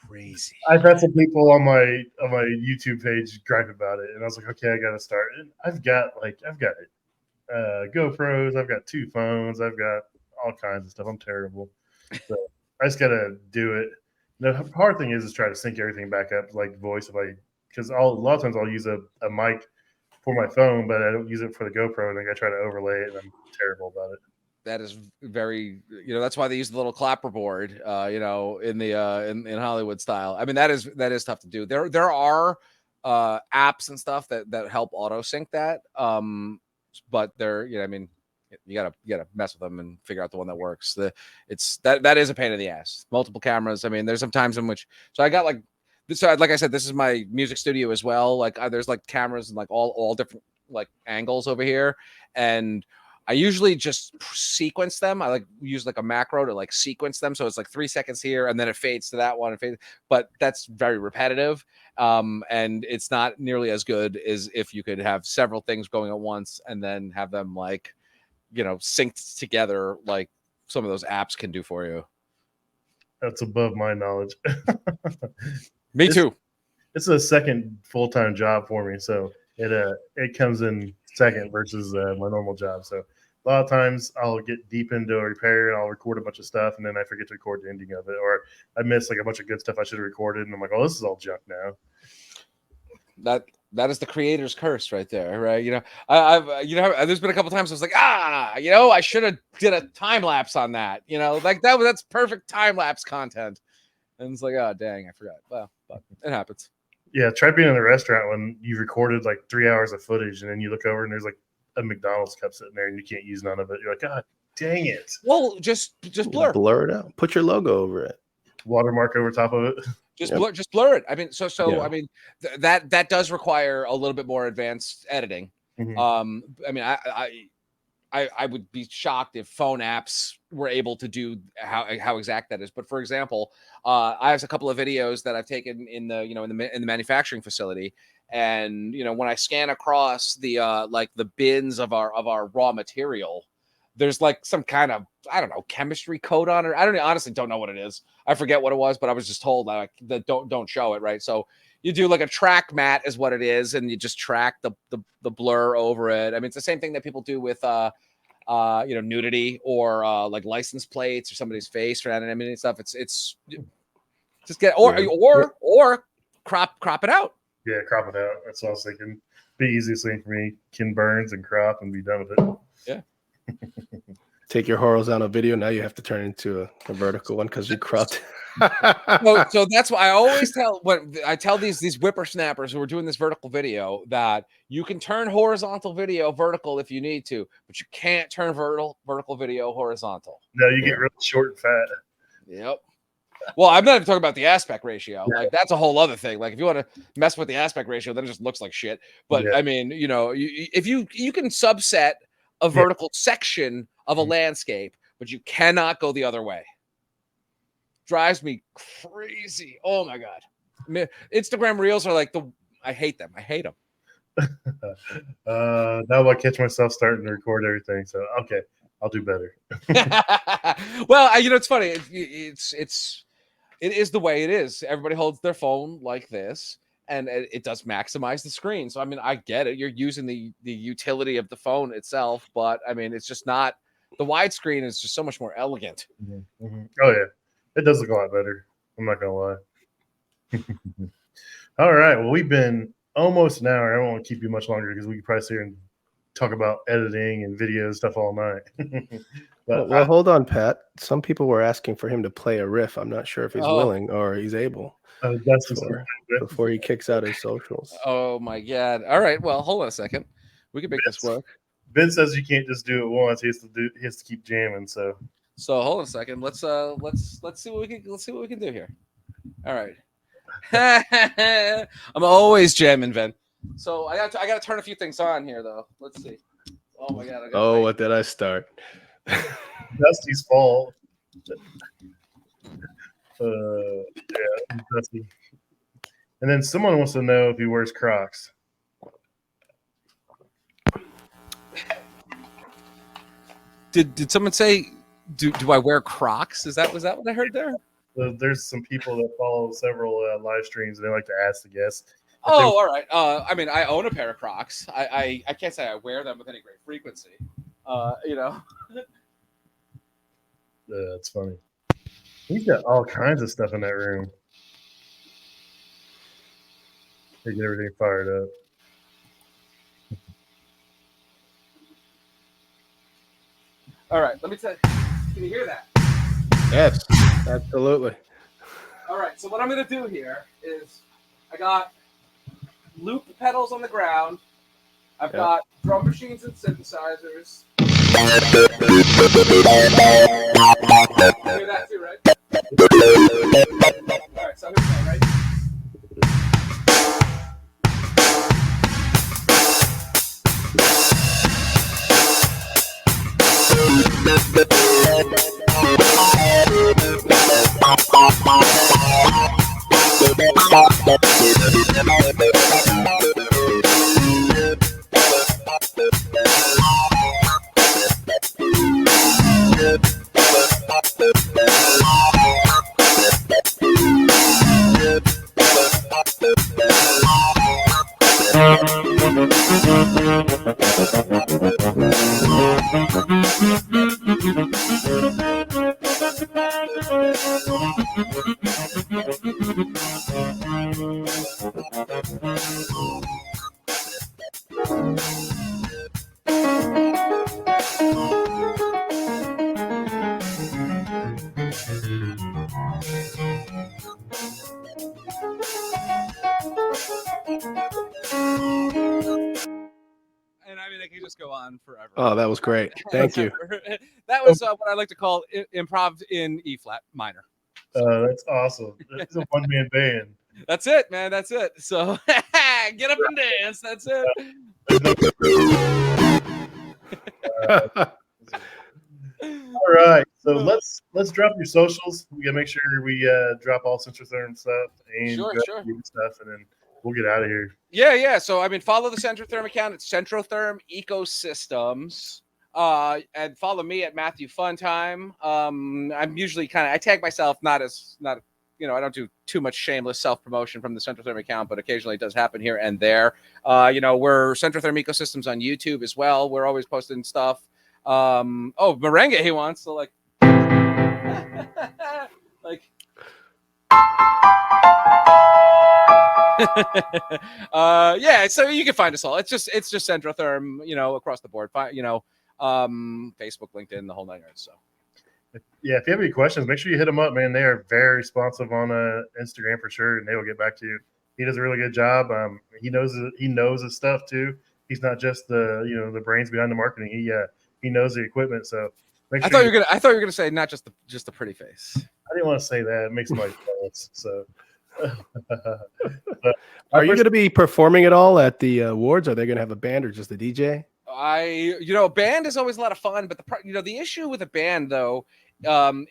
S2: crazy.
S1: I've had some people on my YouTube page gripe about it, and I was like, okay, I got to start. And I've got GoPros, I've got 2 phones, I've got all kinds of stuff. I'm terrible, so I just got to do it. The hard thing is try to sync everything back up, like voice, because a lot of times I'll use a mic for my phone, but I don't use it for the GoPro, and I try to overlay it, and I'm terrible about it.
S2: That is very, you know, that's why they use the little clapper board, you know, in the in Hollywood style. I mean, that is tough to do. There are apps and stuff that help auto sync that, but they're, you know, I mean, you gotta mess with them and figure out the one that works. That is a pain in the ass. Multiple cameras. I mean, there's some times in which, so I got like I said, this is my music studio as well. Like there's like cameras and like all different like angles over here, and I usually just sequence them. I like use like a macro to like sequence them, so it's like 3 seconds here, and then it fades to that one. But that's very repetitive, and it's not nearly as good as if you could have several things going at once and then have them like, you know, synced together like some of those apps can do for you.
S1: That's above my knowledge.
S2: Me too.
S1: It's a second full-time job for me, so it comes in second versus my normal job. So a lot of times I'll get deep into a repair and I'll record a bunch of stuff, and then I forget to record the ending of it, or I miss like a bunch of good stuff I should have recorded, and I'm like, oh, this is all junk now.
S2: That is the creator's curse right there, right? You know, I've you know, there's been a couple times I was like, you know, I should have did a time lapse on that. You know, like that's perfect time lapse content. And it's like, oh dang, I forgot. Well, but it happens.
S1: Yeah, try being in a restaurant when you recorded like 3 hours of footage, and then you look over and there's like a McDonald's cup sitting there, and you can't use none of it. You're like, God dang it!
S2: Well, just blur
S3: it out. Put your logo over it.
S1: Watermark over top of it.
S2: Just blur it. I mean, I mean, that does require a little bit more advanced editing.
S1: Mm-hmm.
S2: I mean, I would be shocked if phone apps were able to do how exact that is. But for example, I have a couple of videos that I've taken in the manufacturing facility, and you know, when I scan across the like the bins of our raw material, there's like some kind of, I don't know, chemistry code on it. I honestly don't know what it is. I forget what it was, but I was just told that don't show it, right? So you do like a track mat is what it is, and you just track the blur over it. I mean, it's the same thing that people do with nudity or like license plates or somebody's face or anonymity and stuff. It's just get or crop it out.
S1: Yeah, crop it out. That's what I was thinking. The easiest thing for me, can burns and crop and be done with it.
S2: Yeah.
S3: Take your horizontal video. Now you have to turn into a vertical one because you cropped.
S2: So that's why I always tell these whippersnappers who are doing this vertical video that you can turn horizontal video vertical if you need to, but you can't turn vertical video horizontal.
S1: No, you get really short and fat.
S2: Yep. Well, I'm not even talking about the aspect ratio. Yeah. Like that's a whole other thing. Like if you want to mess with the aspect ratio, then it just looks like shit. But I mean, you know, if you can subset a vertical section of a landscape, but you cannot go the other way. Drives me crazy. Oh my God. Instagram reels are like I hate them. I hate them.
S1: Now I catch myself starting to record everything. So, okay, I'll do better.
S2: Well, you know, it's funny. It is the way it is. Everybody holds their phone like this, and it does maximize the screen. So I mean, I get it. You're using the utility of the phone itself, but I mean, it's just not the widescreen is just so much more elegant.
S1: Oh yeah, it does look a lot better. I'm not gonna lie. All right, well, we've been almost an hour. I don't want to keep you much longer because we could probably sit here and talk about editing and video stuff all night. But
S3: well, hold on, Pat. Some people were asking for him to play a riff. I'm not sure if he's willing or he's able before he kicks out his socials.
S2: Oh my God! All right, well, hold on a second. We can make this work.
S1: Ben says you can't just do it once. He has to keep jamming. So
S2: hold on a second. Let's see what we can do here. All right. I'm always jamming, Ben. So I got to turn a few things on here though. Let's see. Oh my God!
S3: What did I start?
S1: Dusty's fault. Yeah, Dusty. And then someone wants to know if he wears Crocs.
S2: Did someone say do I wear Crocs? Was that what I heard there?
S1: There's some people that follow several live streams and they like to ask the guests.
S2: Oh, all right. I mean, I own a pair of Crocs. I can't say I wear them with any great frequency. You know.
S1: That's funny. He's got all kinds of stuff in that room. They get everything fired up.
S2: All right, let me tell you. Can you hear that?
S3: Yes, absolutely.
S2: All right, so what I'm going to do here is I got loop pedals on the ground. I've got drum machines and synthesizers. You hear that too, right? All right, so I'm going to go, right? Forever.
S3: Oh, that was great. Thank you.
S2: That was what I like to call improv in E flat minor.
S1: That's awesome. It's a one-man band.
S2: That's it, man. That's it. So get up and dance. That's it.
S1: All right. So let's drop your socials. We gotta make sure we drop all Centrotherm stuff and
S2: sure.
S1: stuff, and then we'll get out of here.
S2: Yeah. So I mean, follow the Centrotherm account. It's Centrotherm Eco Systems. And follow me at Matthew Funtime. I'm usually I tag myself not I don't do too much shameless self-promotion from the Centrotherm account, but occasionally it does happen here and there. We're Centrotherm Eco Systems on YouTube as well. We're always posting stuff. Merengue he wants, so like so you can find us all. It's just Centrotherm, across the board. Facebook, LinkedIn, the whole nine yards. So
S1: yeah, if you have any questions, make sure you hit them up, man. They are very responsive on Instagram for sure, and they will get back to you. He does a really good job. He knows his stuff too. He's not just the brains behind the marketing. He knows the equipment. So
S2: I thought you were gonna say not just the pretty face.
S1: I didn't want to say that. It makes my jealous. So
S3: are you going to be performing at all at the awards? Are they going to have a band or just a DJ?
S2: A band is always a lot of fun, but the issue with a band though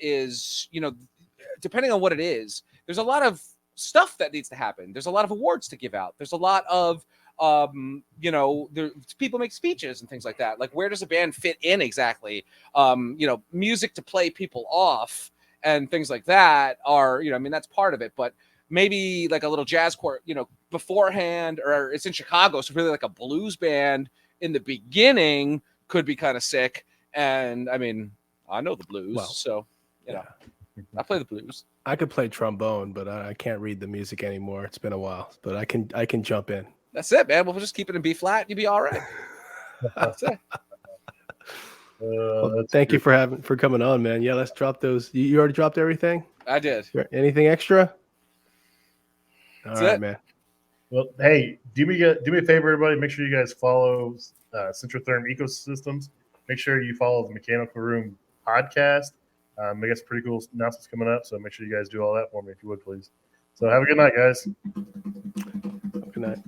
S2: is depending on what it is, there's a lot of stuff that needs to happen. There's a lot of awards to give out. There's a lot of people make speeches and things like that. Like, where does a band fit in exactly? Music to play people off and things like that are, I mean, that's part of it, but maybe like a little jazz court, beforehand, or it's in Chicago, so really like a blues band in the beginning could be kind of sick. And I mean, I know the blues, so I play the blues.
S3: I could play trombone, but I can't read the music anymore. It's been a while, but I can jump in.
S2: That's it, man. We'll just keep it in B flat. You'll be all right. That's it.
S3: Well, thank you for coming on, man. Yeah, let's drop those. You already dropped everything?
S2: I did.
S3: Anything extra?
S2: That's
S3: all right,
S2: it.
S3: man.
S1: Well, hey, do me a favor, everybody. Make sure you guys follow Centrotherm Eco Systems. Make sure you follow the Mechanical Room podcast. I got some pretty cool announcements coming up, so make sure you guys do all that for me if you would, please. So have a good night, guys.
S3: Good night.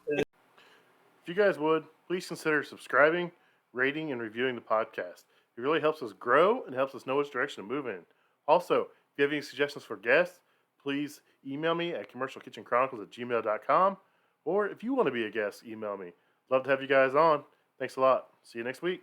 S1: If you guys would, please consider subscribing, rating, and reviewing the podcast. It really helps us grow and helps us know which direction to move in. Also, if you have any suggestions for guests, please email me at commercialkitchenchronicles@gmail.com. Or if you want to be a guest, email me. Love to have you guys on. Thanks a lot. See you next week.